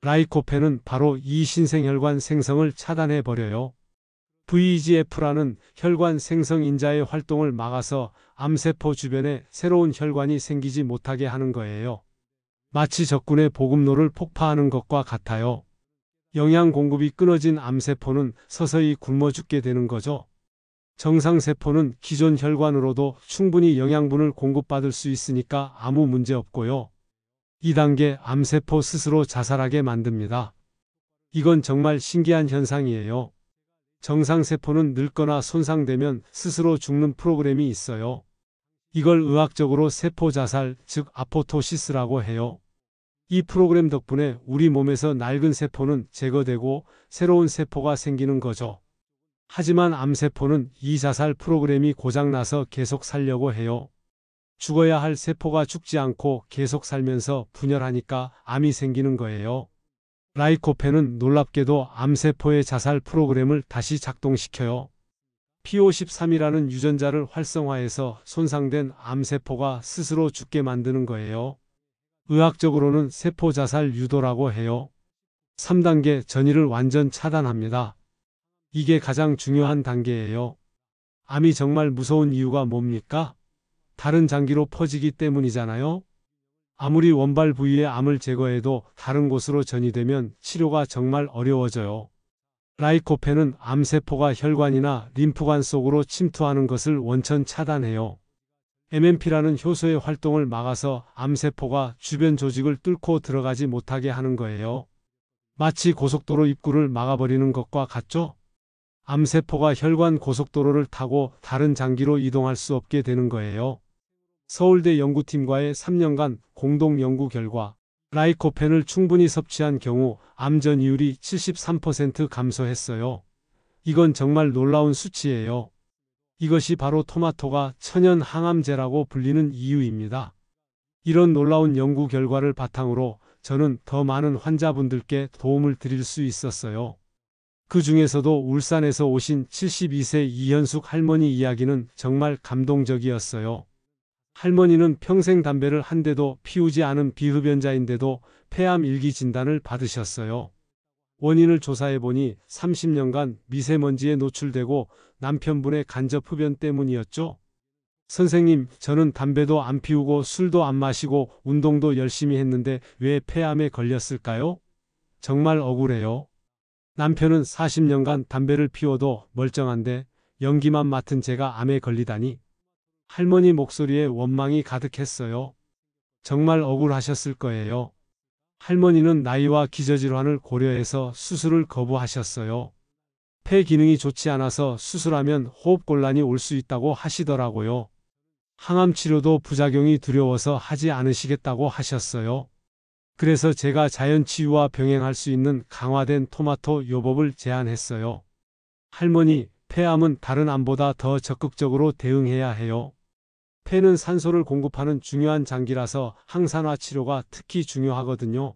[SPEAKER 1] 라이코펜은 바로 이 신생혈관 생성을 차단해버려요. VEGF라는 혈관 생성 인자의 활동을 막아서 암세포 주변에 새로운 혈관이 생기지 못하게 하는 거예요. 마치 적군의 보급로를 폭파하는 것과 같아요. 영양 공급이 끊어진 암세포는 서서히 굶어 죽게 되는 거죠. 정상세포는 기존 혈관으로도 충분히 영양분을 공급받을 수 있으니까 아무 문제 없고요. 2단계 암세포 스스로 자살하게 만듭니다. 이건 정말 신기한 현상이에요. 정상세포는 늙거나 손상되면 스스로 죽는 프로그램이 있어요. 이걸 의학적으로 세포 자살, 즉 아포토시스라고 해요. 이 프로그램 덕분에 우리 몸에서 낡은 세포는 제거되고 새로운 세포가 생기는 거죠. 하지만 암세포는 이 자살 프로그램이 고장나서 계속 살려고 해요. 죽어야 할 세포가 죽지 않고 계속 살면서 분열하니까 암이 생기는 거예요. 라이코펜은 놀랍게도 암세포의 자살 프로그램을 다시 작동시켜요. P53이라는 유전자를 활성화해서 손상된 암세포가 스스로 죽게 만드는 거예요. 의학적으로는 세포 자살 유도라고 해요. 3단계 전이를 완전 차단합니다. 이게 가장 중요한 단계예요. 암이 정말 무서운 이유가 뭡니까? 다른 장기로 퍼지기 때문이잖아요. 아무리 원발 부위의 암을 제거해도 다른 곳으로 전이되면 치료가 정말 어려워져요. 라이코펜은 암세포가 혈관이나 림프관 속으로 침투하는 것을 원천 차단해요. MMP라는 효소의 활동을 막아서 암세포가 주변 조직을 뚫고 들어가지 못하게 하는 거예요. 마치 고속도로 입구를 막아버리는 것과 같죠? 암세포가 혈관 고속도로를 타고 다른 장기로 이동할 수 없게 되는 거예요. 서울대 연구팀과의 3년간 공동 연구 결과 라이코펜을 충분히 섭취한 경우 암 전이율이 73% 감소했어요. 이건 정말 놀라운 수치예요. 이것이 바로 토마토가 천연 항암제라고 불리는 이유입니다. 이런 놀라운 연구 결과를 바탕으로 저는 더 많은 환자분들께 도움을 드릴 수 있었어요. 그 중에서도 울산에서 오신 72세 이현숙 할머니 이야기는 정말 감동적이었어요. 할머니는 평생 담배를 한 대도 피우지 않은 비흡연자인데도 폐암 일기 진단을 받으셨어요. 원인을 조사해보니 30년간 미세먼지에 노출되고 남편분의 간접 흡연 때문이었죠. 선생님, 저는 담배도 안 피우고 술도 안 마시고 운동도 열심히 했는데 왜 폐암에 걸렸을까요? 정말 억울해요. 남편은 40년간 담배를 피워도 멀쩡한데 연기만 맡은 제가 암에 걸리다니. 할머니 목소리에 원망이 가득했어요. 정말 억울하셨을 거예요. 할머니는 나이와 기저질환을 고려해서 수술을 거부하셨어요. 폐 기능이 좋지 않아서 수술하면 호흡곤란이 올 수 있다고 하시더라고요. 항암 치료도 부작용이 두려워서 하지 않으시겠다고 하셨어요. 그래서 제가 자연치유와 병행할 수 있는 강화된 토마토 요법을 제안했어요. 할머니, 폐암은 다른 암보다 더 적극적으로 대응해야 해요. 폐는 산소를 공급하는 중요한 장기라서 항산화 치료가 특히 중요하거든요.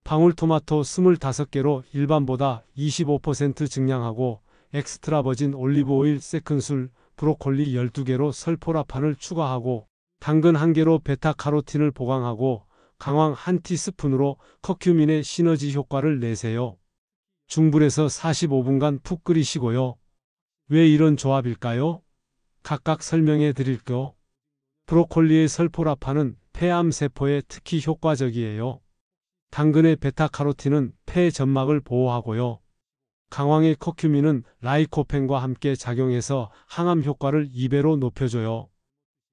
[SPEAKER 1] 방울토마토 25개로 일반보다 25% 증량하고 엑스트라 버진 올리브오일 세큰술, 브로콜리 12개로 설포라판을 추가하고 당근 1개로 베타카로틴을 보강하고 강황 1티스푼으로 커큐민의 시너지 효과를 내세요. 중불에서 45분간 푹 끓이시고요. 왜 이런 조합일까요? 각각 설명해 드릴게요. 브로콜리의 설포라판은 폐암 세포에 특히 효과적이에요. 당근의 베타카로틴은 폐 점막을 보호하고요. 강황의 커큐민은 라이코펜과 함께 작용해서 항암 효과를 2배로 높여줘요.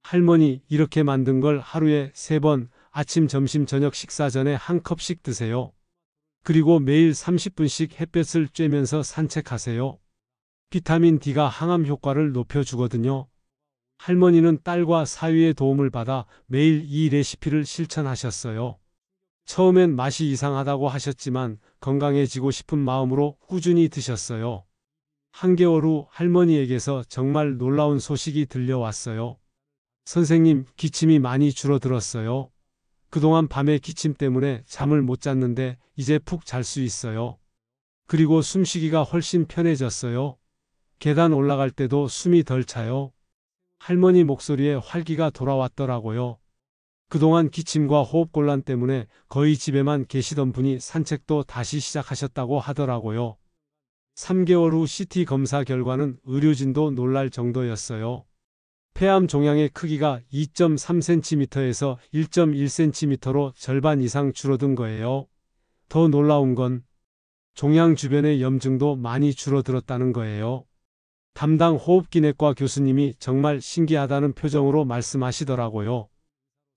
[SPEAKER 1] 할머니, 이렇게 만든 걸 하루에 3번 아침, 점심, 저녁 식사 전에 한 컵씩 드세요. 그리고 매일 30분씩 햇볕을 쬐면서 산책하세요. 비타민 D가 항암 효과를 높여주거든요. 할머니는 딸과 사위의 도움을 받아 매일 이 레시피를 실천하셨어요. 처음엔 맛이 이상하다고 하셨지만 건강해지고 싶은 마음으로 꾸준히 드셨어요. 한개월 후 할머니에게서 정말 놀라운 소식이 들려왔어요. 선생님, 기침이 많이 줄어들었어요. 그동안 밤에 기침 때문에 잠을 못 잤는데 이제 푹 잘 수 있어요. 그리고 숨쉬기가 훨씬 편해졌어요. 계단 올라갈 때도 숨이 덜 차요. 할머니 목소리에 활기가 돌아왔더라고요. 그동안 기침과 호흡곤란 때문에 거의 집에만 계시던 분이 산책도 다시 시작하셨다고 하더라고요. 3개월 후 CT 검사 결과는 의료진도 놀랄 정도였어요. 폐암 종양의 크기가 2.3cm에서 1.1cm로 절반 이상 줄어든 거예요. 더 놀라운 건 종양 주변의 염증도 많이 줄어들었다는 거예요. 담당 호흡기내과 교수님이 정말 신기하다는 표정으로 말씀하시더라고요.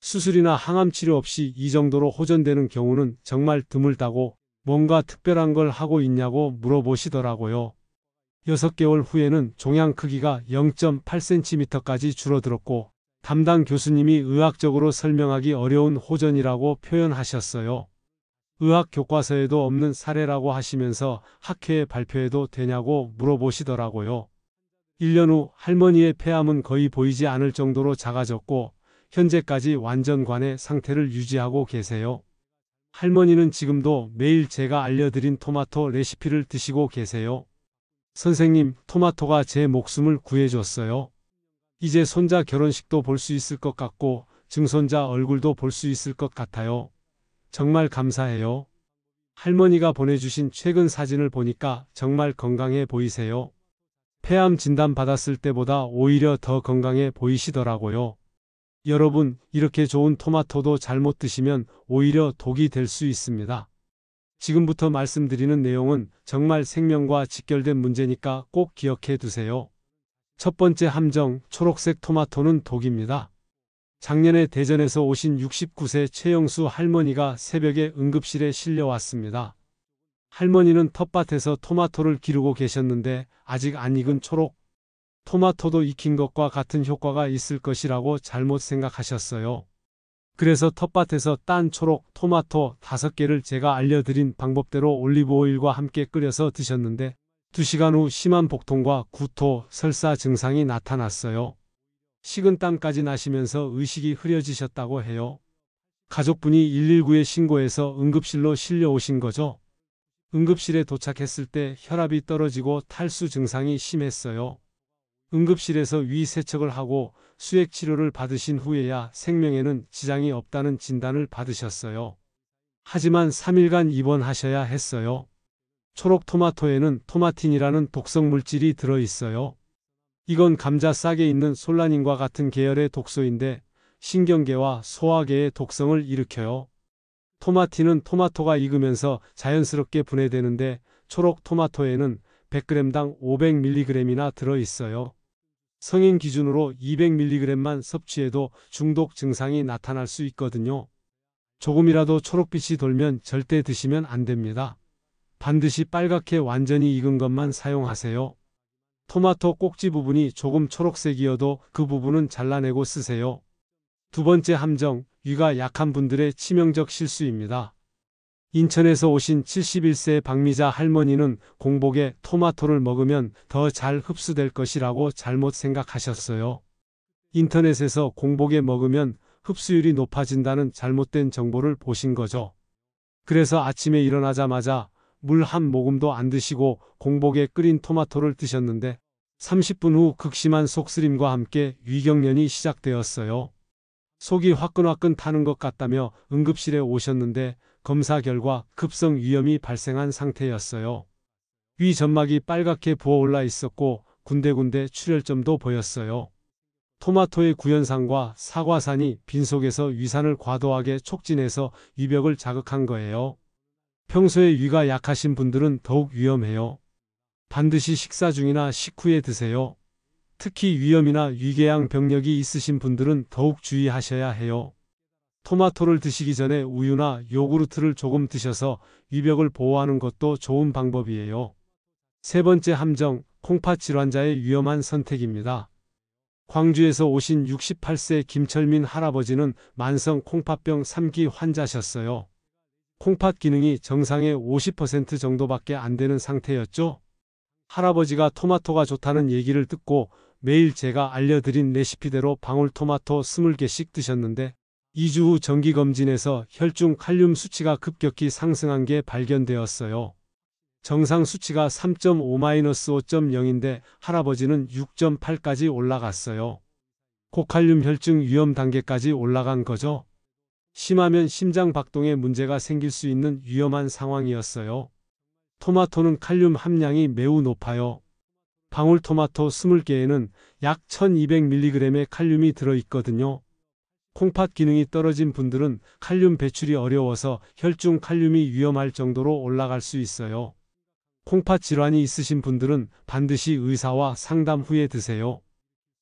[SPEAKER 1] 수술이나 항암 치료 없이 이 정도로 호전되는 경우는 정말 드물다고 뭔가 특별한 걸 하고 있냐고 물어보시더라고요. 6개월 후에는 종양 크기가 0.8cm까지 줄어들었고 담당 교수님이 의학적으로 설명하기 어려운 호전이라고 표현하셨어요. 의학 교과서에도 없는 사례라고 하시면서 학회에 발표해도 되냐고 물어보시더라고요. 1년 후 할머니의 폐암은 거의 보이지 않을 정도로 작아졌고 현재까지 완전관의 상태를 유지하고 계세요. 할머니는 지금도 매일 제가 알려드린 토마토 레시피를 드시고 계세요. 선생님, 토마토가 제 목숨을 구해줬어요. 이제 손자 결혼식도 볼 수 있을 것 같고 증손자 얼굴도 볼 수 있을 것 같아요. 정말 감사해요. 할머니가 보내주신 최근 사진을 보니까 정말 건강해 보이세요. 폐암 진단 받았을 때보다 오히려 더 건강해 보이시더라고요. 여러분, 이렇게 좋은 토마토도 잘못 드시면 오히려 독이 될 수 있습니다. 지금부터 말씀드리는 내용은 정말 생명과 직결된 문제니까 꼭 기억해 두세요. 첫 번째 함정, 초록색 토마토는 독입니다. 작년에 대전에서 오신 69세 최영수 할머니가 새벽에 응급실에 실려왔습니다. 할머니는 텃밭에서 토마토를 기르고 계셨는데 아직 안 익은 초록 토마토도 익힌 것과 같은 효과가 있을 것이라고 잘못 생각하셨어요. 그래서 텃밭에서 딴 초록 토마토 5개를 제가 알려드린 방법대로 올리브오일과 함께 끓여서 드셨는데 2시간 후 심한 복통과 구토, 설사 증상이 나타났어요. 식은땀까지 나시면서 의식이 흐려지셨다고 해요. 가족분이 119에 신고해서 응급실로 실려오신 거죠. 응급실에 도착했을 때 혈압이 떨어지고 탈수 증상이 심했어요. 응급실에서 위 세척을 하고 수액 치료를 받으신 후에야 생명에는 지장이 없다는 진단을 받으셨어요. 하지만 3일간 입원하셔야 했어요. 초록 토마토에는 토마틴이라는 독성 물질이 들어있어요. 이건 감자 싹에 있는 솔라닌과 같은 계열의 독소인데 신경계와 소화계의 독성을 일으켜요. 토마틴은 토마토가 익으면서 자연스럽게 분해되는데 초록 토마토에는 100g당 500mg이나 들어있어요. 성인 기준으로 200mg만 섭취해도 중독 증상이 나타날 수 있거든요. 조금이라도 초록빛이 돌면 절대 드시면 안 됩니다. 반드시 빨갛게 완전히 익은 것만 사용하세요. 토마토 꼭지 부분이 조금 초록색이어도 그 부분은 잘라내고 쓰세요. 두 번째 함정, 위가 약한 분들의 치명적 실수입니다. 인천에서 오신 71세 박미자 할머니는 공복에 토마토를 먹으면 더 잘 흡수될 것이라고 잘못 생각하셨어요. 인터넷에서 공복에 먹으면 흡수율이 높아진다는 잘못된 정보를 보신 거죠. 그래서 아침에 일어나자마자 물 한 모금도 안 드시고 공복에 끓인 토마토를 드셨는데 30분 후 극심한 속쓰림과 함께 위경련이 시작되었어요. 속이 화끈화끈 타는 것 같다며 응급실에 오셨는데 검사 결과 급성 위염이 발생한 상태였어요. 위 점막이 빨갛게 부어올라 있었고 군데군데 출혈점도 보였어요. 토마토의 구연산과 사과산이 빈속에서 위산을 과도하게 촉진해서 위벽을 자극한 거예요. 평소에 위가 약하신 분들은 더욱 위험해요. 반드시 식사 중이나 식후에 드세요. 특히 위염이나 위궤양 병력이 있으신 분들은 더욱 주의하셔야 해요. 토마토를 드시기 전에 우유나 요구르트를 조금 드셔서 위벽을 보호하는 것도 좋은 방법이에요. 세 번째 함정, 콩팥 질환자의 위험한 선택입니다. 광주에서 오신 68세 김철민 할아버지는 만성 콩팥병 3기 환자셨어요. 콩팥 기능이 정상의 50% 정도밖에 안 되는 상태였죠. 할아버지가 토마토가 좋다는 얘기를 듣고 매일 제가 알려드린 레시피대로 방울토마토 20개씩 드셨는데 2주 후 정기검진에서 혈중 칼륨 수치가 급격히 상승한 게 발견되었어요. 정상 수치가 3.5-5.0인데 할아버지는 6.8까지 올라갔어요. 고칼륨 혈증 위험 단계까지 올라간 거죠. 심하면 심장 박동에 문제가 생길 수 있는 위험한 상황이었어요. 토마토는 칼륨 함량이 매우 높아요. 방울토마토 20개에는 약 1200mg의 칼륨이 들어있거든요. 콩팥 기능이 떨어진 분들은 칼륨 배출이 어려워서 혈중 칼륨이 위험할 정도로 올라갈 수 있어요. 콩팥 질환이 있으신 분들은 반드시 의사와 상담 후에 드세요.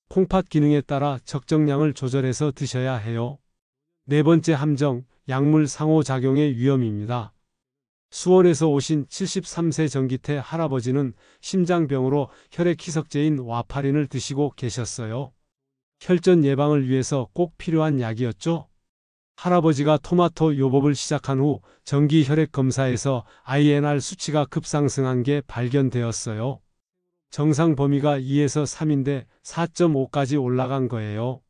[SPEAKER 1] 콩팥 기능에 따라 적정량을 조절해서 드셔야 해요. 네 번째 함정, 약물 상호작용의 위험입니다. 수원에서 오신 73세 정기태 할아버지는 심장병으로 혈액 희석제인 와파린을 드시고 계셨어요. 혈전 예방을 위해서 꼭 필요한 약이었죠. 할아버지가 토마토 요법을 시작한 후 정기 혈액 검사에서 INR 수치가 급상승한 게 발견되었어요. 정상 범위가 2에서 3인데 4.5까지 올라간 거예요.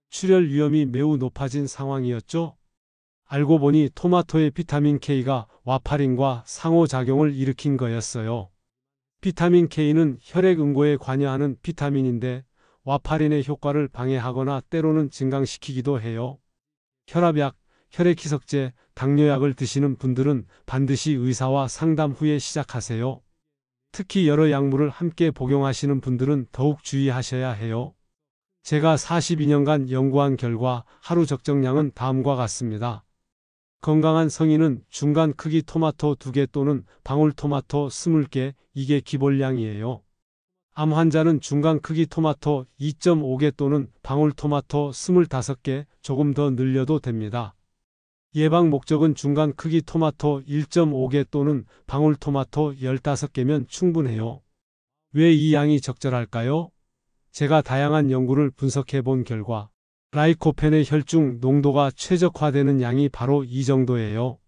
[SPEAKER 1] 출혈 위험이 매우 높아진 상황이었죠. 알고 보니 토마토의 비타민 K가 와파린과 상호작용을 일으킨 거였어요. 비타민 K는 혈액 응고에 관여하는 비타민인데 와파린의 효과를 방해하거나 때로는 증강시키기도 해요. 혈압약, 혈액희석제, 당뇨약을 드시는 분들은 반드시 의사와 상담 후에 시작하세요. 특히 여러 약물을 함께 복용하시는 분들은 더욱 주의하셔야 해요. 제가 42년간 연구한 결과 하루 적정량은 다음과 같습니다. 건강한 성인은 중간 크기 토마토 2개 또는 방울토마토 20개, 이게 기본량이에요. 암 환자는 중간 크기 토마토 2.5개 또는 방울토마토 25개, 조금 더 늘려도 됩니다. 예방 목적은 중간 크기 토마토 1.5개 또는 방울토마토 15개면 충분해요. 왜 이 양이 적절할까요? 제가 다양한 연구를 분석해 본 결과 라이코펜의 혈중 농도가 최적화되는 양이 바로 이 정도예요.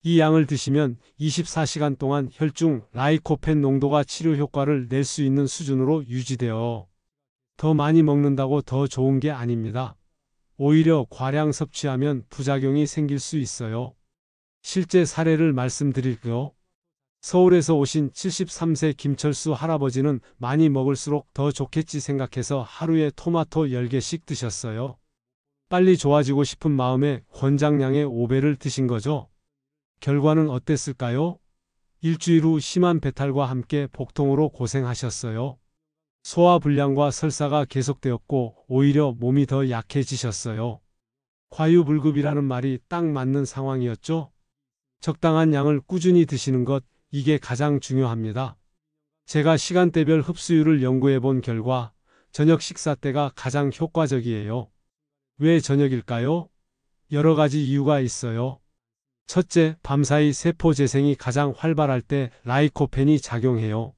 [SPEAKER 1] 이 양을 드시면 24시간 동안 혈중 라이코펜 농도가 치료 효과를 낼 수 있는 수준으로 유지되어 더 많이 먹는다고 더 좋은 게 아닙니다. 오히려 과량 섭취하면 부작용이 생길 수 있어요. 실제 사례를 말씀드릴게요. 서울에서 오신 73세 김철수 할아버지는 많이 먹을수록 더 좋겠지 생각해서 하루에 토마토 10개씩 드셨어요. 빨리 좋아지고 싶은 마음에 권장량의 5배를 드신 거죠. 결과는 어땠을까요? 일주일 후 심한 배탈과 함께 복통으로 고생하셨어요. 소화불량과 설사가 계속되었고 오히려 몸이 더 약해지셨어요. 과유불급이라는 말이 딱 맞는 상황이었죠. 적당한 양을 꾸준히 드시는 것, 이게 가장 중요합니다. 제가 시간대별 흡수율을 연구해 본 결과 저녁 식사 때가 가장 효과적이에요. 왜 저녁일까요? 여러 가지 이유가 있어요. 첫째, 밤사이 세포 재생이 가장 활발할 때 라이코펜이 작용해요.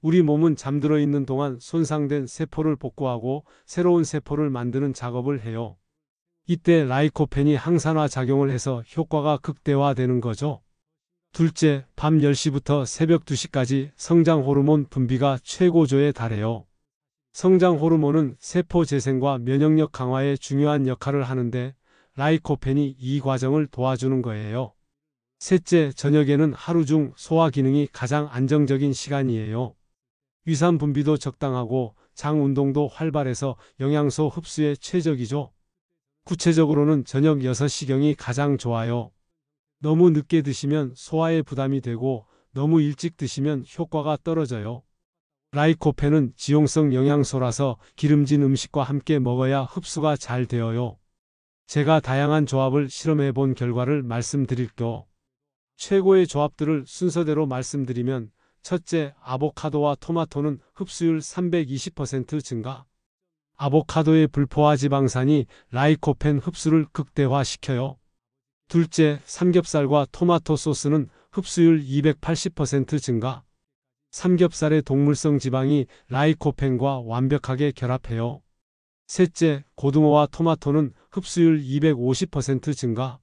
[SPEAKER 1] 우리 몸은 잠들어 있는 동안 손상된 세포를 복구하고 새로운 세포를 만드는 작업을 해요. 이때 라이코펜이 항산화 작용을 해서 효과가 극대화되는 거죠. 둘째, 밤 10시부터 새벽 2시까지 성장 호르몬 분비가 최고조에 달해요. 성장 호르몬은 세포 재생과 면역력 강화에 중요한 역할을 하는데 라이코펜이 이 과정을 도와주는 거예요. 셋째, 저녁에는 하루 중 소화 기능이 가장 안정적인 시간이에요. 위산 분비도 적당하고 장 운동도 활발해서 영양소 흡수에 최적이죠. 구체적으로는 저녁 6시경이 가장 좋아요. 너무 늦게 드시면 소화에 부담이 되고 너무 일찍 드시면 효과가 떨어져요. 라이코펜은 지용성 영양소라서 기름진 음식과 함께 먹어야 흡수가 잘 되어요. 제가 다양한 조합을 실험해 본 결과를 말씀드릴게요. 최고의 조합들을 순서대로 말씀드리면 첫째, 아보카도와 토마토는 흡수율 320% 증가. 아보카도의 불포화 지방산이 라이코펜 흡수를 극대화시켜요. 둘째, 삼겹살과 토마토 소스는 흡수율 280% 증가. 삼겹살의 동물성 지방이 라이코펜과 완벽하게 결합해요. 셋째, 고등어와 토마토는 흡수율 250% 증가.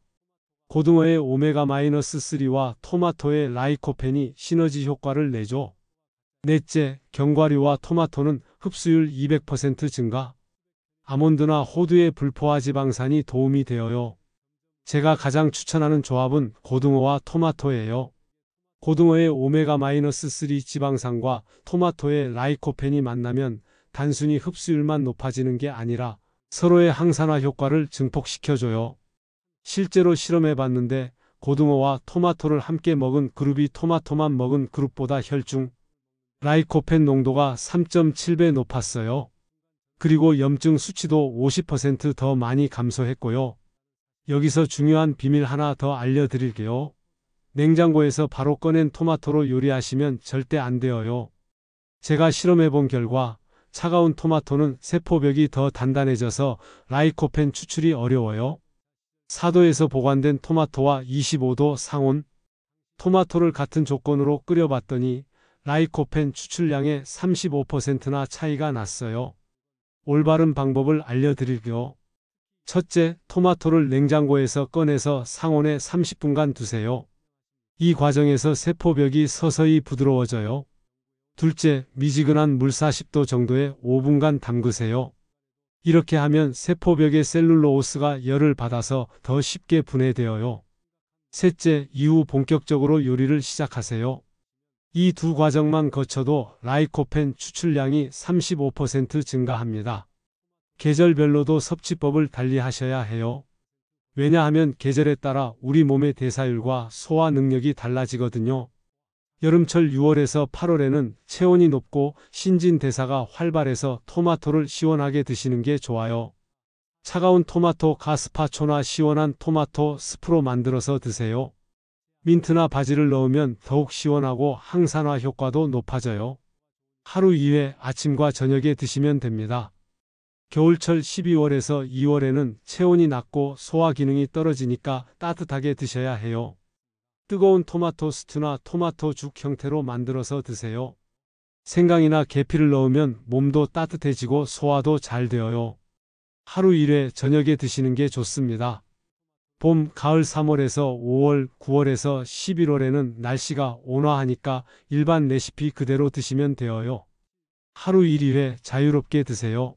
[SPEAKER 1] 고등어의 오메가-3와 토마토의 라이코펜이 시너지 효과를 내죠. 넷째, 견과류와 토마토는 흡수율 200% 증가. 아몬드나 호두의 불포화 지방산이 도움이 되어요. 제가 가장 추천하는 조합은 고등어와 토마토예요. 고등어의 오메가-3 지방산과 토마토의 라이코펜이 만나면 단순히 흡수율만 높아지는 게 아니라 서로의 항산화 효과를 증폭시켜줘요. 실제로 실험해 봤는데 고등어와 토마토를 함께 먹은 그룹이 토마토만 먹은 그룹보다 혈중 라이코펜 농도가 3.7배 높았어요. 그리고 염증 수치도 50% 더 많이 감소했고요. 여기서 중요한 비밀 하나 더 알려드릴게요. 냉장고에서 바로 꺼낸 토마토로 요리하시면 절대 안 되어요. 제가 실험해 본 결과 차가운 토마토는 세포벽이 더 단단해져서 라이코펜 추출이 어려워요. 4도에서 보관된 토마토와 25도 상온 토마토를 같은 조건으로 끓여봤더니 라이코펜 추출량의 35%나 차이가 났어요. 올바른 방법을 알려드릴게요. 첫째, 토마토를 냉장고에서 꺼내서 상온에 30분간 두세요. 이 과정에서 세포벽이 서서히 부드러워져요. 둘째, 미지근한 물 40도 정도에 5분간 담그세요. 이렇게 하면 세포벽의 셀룰로오스가 열을 받아서 더 쉽게 분해되어요. 셋째, 이후 본격적으로 요리를 시작하세요. 이 두 과정만 거쳐도 라이코펜 추출량이 35% 증가합니다. 계절별로도 섭취법을 달리 하셔야 해요. 왜냐하면 계절에 따라 우리 몸의 대사율과 소화 능력이 달라지거든요. 여름철 6월에서 8월에는 체온이 높고 신진대사가 활발해서 토마토를 시원하게 드시는 게 좋아요. 차가운 토마토 가스파초나 시원한 토마토 스프로 만들어서 드세요. 민트나 바질을 넣으면 더욱 시원하고 항산화 효과도 높아져요. 하루 2회 아침과 저녁에 드시면 됩니다. 겨울철 12월에서 2월에는 체온이 낮고 소화 기능이 떨어지니까 따뜻하게 드셔야 해요. 뜨거운 토마토 스튜나 토마토 죽 형태로 만들어서 드세요. 생강이나 계피를 넣으면 몸도 따뜻해지고 소화도 잘 되어요. 하루 1회 저녁에 드시는 게 좋습니다. 봄, 가을 3월에서 5월, 9월에서 11월에는 날씨가 온화하니까 일반 레시피 그대로 드시면 되어요. 하루 1회 자유롭게 드세요.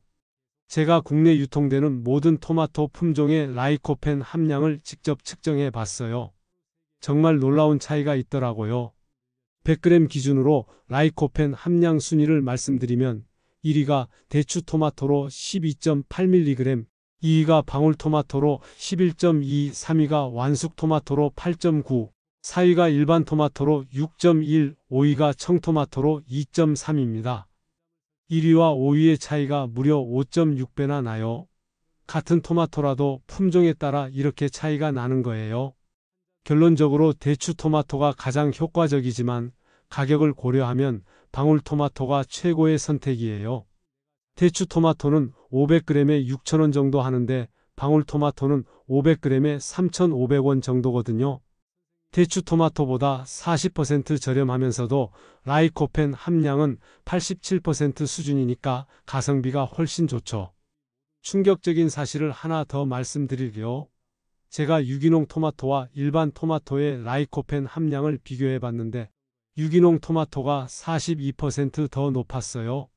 [SPEAKER 1] 제가 국내 유통되는 모든 토마토 품종의 라이코펜 함량을 직접 측정해 봤어요. 정말 놀라운 차이가 있더라고요. 100g 기준으로 라이코펜 함량 순위를 말씀드리면 1위가 대추 토마토로 12.8mg, 2위가 방울토마토로 11.2, 3위가 완숙 토마토로 8.9, 4위가 일반 토마토로 6.1, 5위가 청토마토로 2.3입니다. 1위와 5위의 차이가 무려 5.6배나 나요. 같은 토마토라도 품종에 따라 이렇게 차이가 나는 거예요. 결론적으로 대추 토마토가 가장 효과적이지만 가격을 고려하면 방울토마토가 최고의 선택이에요. 대추 토마토는 500g에 6,000원 정도 하는데 방울토마토는 500g에 3,500원 정도거든요. 대추 토마토보다 40% 저렴하면서도 라이코펜 함량은 87% 수준이니까 가성비가 훨씬 좋죠. 충격적인 사실을 하나 더 말씀드릴게요. 제가 유기농 토마토와 일반 토마토의 라이코펜 함량을 비교해 봤는데 유기농 토마토가 42% 더 높았어요.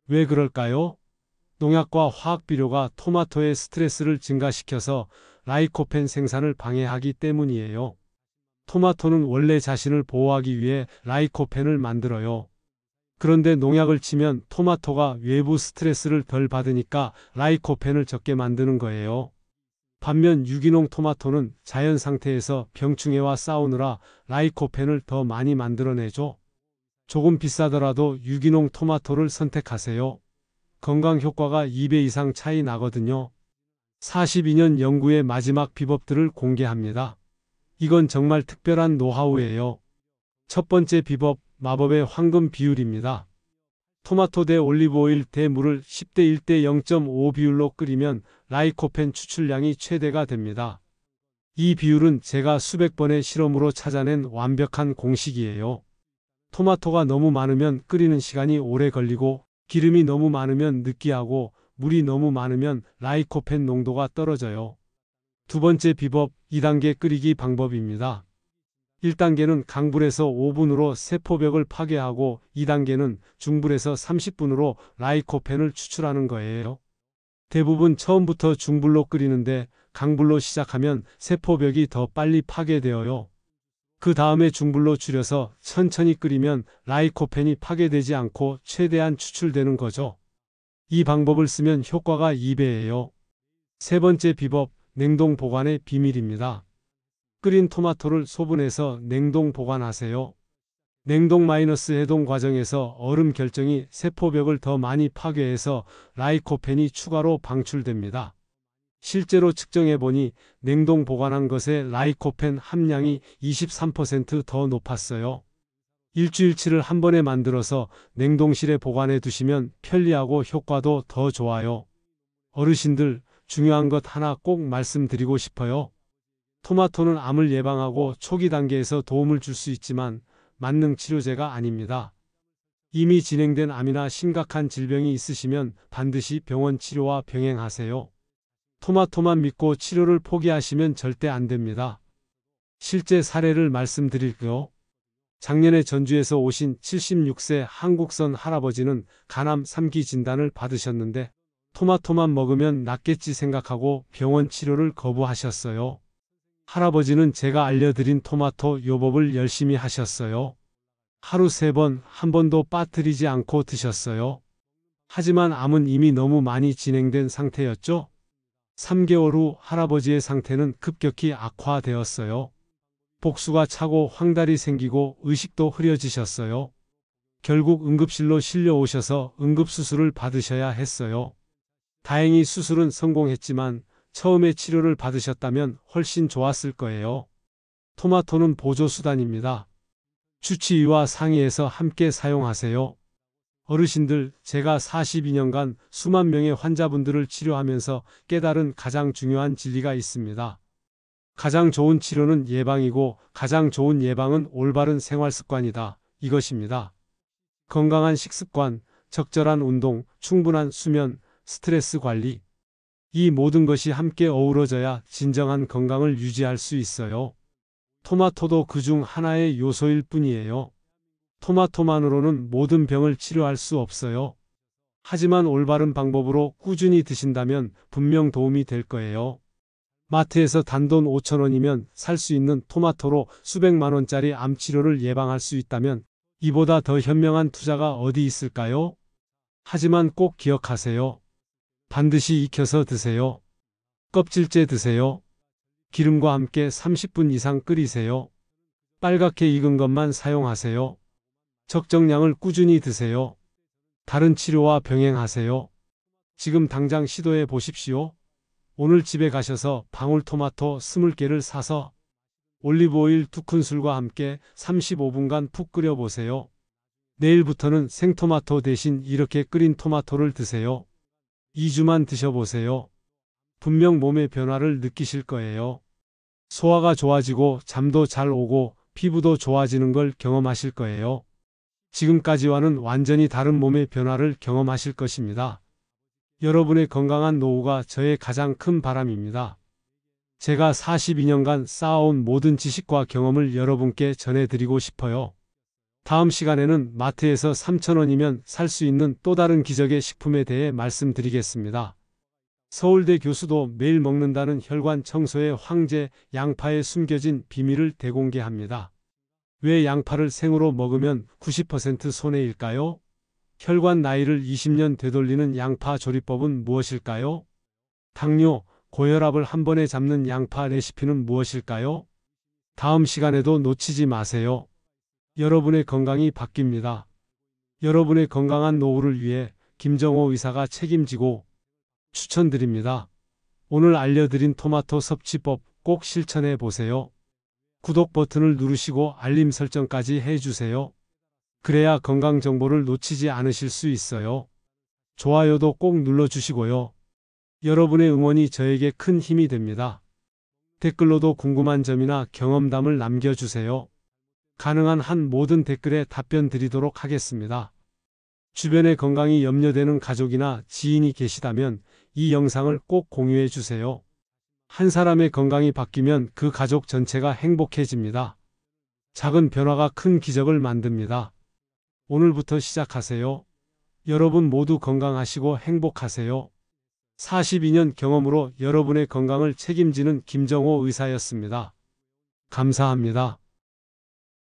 [SPEAKER 1] 왜 그럴까요? 농약과 화학 비료가 토마토의 스트레스를 증가시켜서 라이코펜 생산을 방해하기 때문이에요. 토마토는 원래 자신을 보호하기 위해 라이코펜을 만들어요. 그런데 농약을 치면 토마토가 외부 스트레스를 덜 받으니까 라이코펜을 적게 만드는 거예요. 반면 유기농 토마토는 자연 상태에서 병충해와 싸우느라 라이코펜을 더 많이 만들어내죠. 조금 비싸더라도 유기농 토마토를 선택하세요. 건강 효과가 2배 이상 차이 나거든요. 42년 연구의 마지막 비법들을 공개합니다. 이건 정말 특별한 노하우예요. 첫 번째 비법, 마법의 황금 비율입니다. 토마토 대 올리브오일 대 물을 10대 1대 0.5 비율로 끓이면 라이코펜 추출량이 최대가 됩니다. 이 비율은 제가 수백 번의 실험으로 찾아낸 완벽한 공식이에요. 토마토가 너무 많으면 끓이는 시간이 오래 걸리고 기름이 너무 많으면 느끼하고 물이 너무 많으면 라이코펜 농도가 떨어져요. 두 번째 비법, 2단계 끓이기 방법입니다. 1단계는 강불에서 5분으로 세포벽을 파괴하고 2단계는 중불에서 30분으로 라이코펜을 추출하는 거예요. 대부분 처음부터 중불로 끓이는데 강불로 시작하면 세포벽이 더 빨리 파괴되어요. 그 다음에 중불로 줄여서 천천히 끓이면 라이코펜이 파괴되지 않고 최대한 추출되는 거죠. 이 방법을 쓰면 효과가 2배예요. 세 번째 비법, 냉동 보관의 비밀입니다. 끓인 토마토를 소분해서 냉동 보관하세요. 냉동 마이너스 해동 과정에서 얼음 결정이 세포벽을 더 많이 파괴해서 라이코펜이 추가로 방출됩니다. 실제로 측정해보니 냉동 보관한 것의 라이코펜 함량이 23% 더 높았어요. 일주일치를 한 번에 만들어서 냉동실에 보관해 두시면 편리하고 효과도 더 좋아요. 어르신들, 중요한 것 하나 꼭 말씀드리고 싶어요. 토마토는 암을 예방하고 초기 단계에서 도움을 줄 수 있지만 만능 치료제가 아닙니다. 이미 진행된 암이나 심각한 질병이 있으시면 반드시 병원 치료와 병행하세요. 토마토만 믿고 치료를 포기하시면 절대 안 됩니다. 실제 사례를 말씀드릴게요. 작년에 전주에서 오신 76세 한국선 할아버지는 간암 3기 진단을 받으셨는데 토마토만 먹으면 낫겠지 생각하고 병원 치료를 거부하셨어요. 할아버지는 제가 알려드린 토마토 요법을 열심히 하셨어요. 하루 3번, 한 번도 빠뜨리지 않고 드셨어요. 하지만 암은 이미 너무 많이 진행된 상태였죠. 3개월 후 할아버지의 상태는 급격히 악화되었어요. 복수가 차고 황달이 생기고 의식도 흐려지셨어요. 결국 응급실로 실려오셔서 응급수술을 받으셔야 했어요. 다행히 수술은 성공했지만 처음에 치료를 받으셨다면 훨씬 좋았을 거예요. 토마토는 보조수단입니다. 주치의와 상의해서 함께 사용하세요. 어르신들, 제가 42년간 수만 명의 환자분들을 치료하면서 깨달은 가장 중요한 진리가 있습니다. 가장 좋은 치료는 예방이고 가장 좋은 예방은 올바른 생활 습관이다. 이것입니다. 건강한 식습관, 적절한 운동, 충분한 수면, 스트레스 관리. 이 모든 것이 함께 어우러져야 진정한 건강을 유지할 수 있어요. 토마토도 그중 하나의 요소일 뿐이에요. 토마토만으로는 모든 병을 치료할 수 없어요. 하지만 올바른 방법으로 꾸준히 드신다면 분명 도움이 될 거예요. 마트에서 단돈 5,000원이면 살 수 있는 토마토로 수백만 원짜리 암 치료를 예방할 수 있다면 이보다 더 현명한 투자가 어디 있을까요? 하지만 꼭 기억하세요. 반드시 익혀서 드세요. 껍질째 드세요. 기름과 함께 30분 이상 끓이세요. 빨갛게 익은 것만 사용하세요. 적정량을 꾸준히 드세요. 다른 치료와 병행하세요. 지금 당장 시도해 보십시오. 오늘 집에 가셔서 방울토마토 20개를 사서 올리브오일 2큰술과 함께 35분간 푹 끓여보세요. 내일부터는 생토마토 대신 이렇게 끓인 토마토를 드세요. 2주만 드셔보세요. 분명 몸의 변화를 느끼실 거예요. 소화가 좋아지고 잠도 잘 오고 피부도 좋아지는 걸 경험하실 거예요. 지금까지와는 완전히 다른 몸의 변화를 경험하실 것입니다. 여러분의 건강한 노후가 저의 가장 큰 바람입니다. 제가 42년간 쌓아온 모든 지식과 경험을 여러분께 전해드리고 싶어요. 다음 시간에는 마트에서 3,000원이면 살 수 있는 또 다른 기적의 식품에 대해 말씀드리겠습니다. 서울대 교수도 매일 먹는다는 혈관 청소의 황제 양파에 숨겨진 비밀을 대공개합니다. 왜 양파를 생으로 먹으면 90% 손해일까요? 혈관 나이를 20년 되돌리는 양파 조리법은 무엇일까요? 당뇨, 고혈압을 한 번에 잡는 양파 레시피는 무엇일까요? 다음 시간에도 놓치지 마세요. 여러분의 건강이 바뀝니다. 여러분의 건강한 노후를 위해 김정호 의사가 책임지고 추천드립니다. 오늘 알려드린 토마토 섭취법 꼭 실천해 보세요. 구독 버튼을 누르시고 알림 설정까지 해주세요. 그래야 건강 정보를 놓치지 않으실 수 있어요. 좋아요도 꼭 눌러주시고요. 여러분의 응원이 저에게 큰 힘이 됩니다. 댓글로도 궁금한 점이나 경험담을 남겨주세요. 가능한 한 모든 댓글에 답변 드리도록 하겠습니다. 주변의 건강이 염려되는 가족이나 지인이 계시다면 이 영상을 꼭 공유해 주세요. 한 사람의 건강이 바뀌면 그 가족 전체가 행복해집니다. 작은 변화가 큰 기적을 만듭니다. 오늘부터 시작하세요. 여러분 모두 건강하시고 행복하세요. 42년 경험으로 여러분의 건강을 책임지는 김정호 의사였습니다. 감사합니다.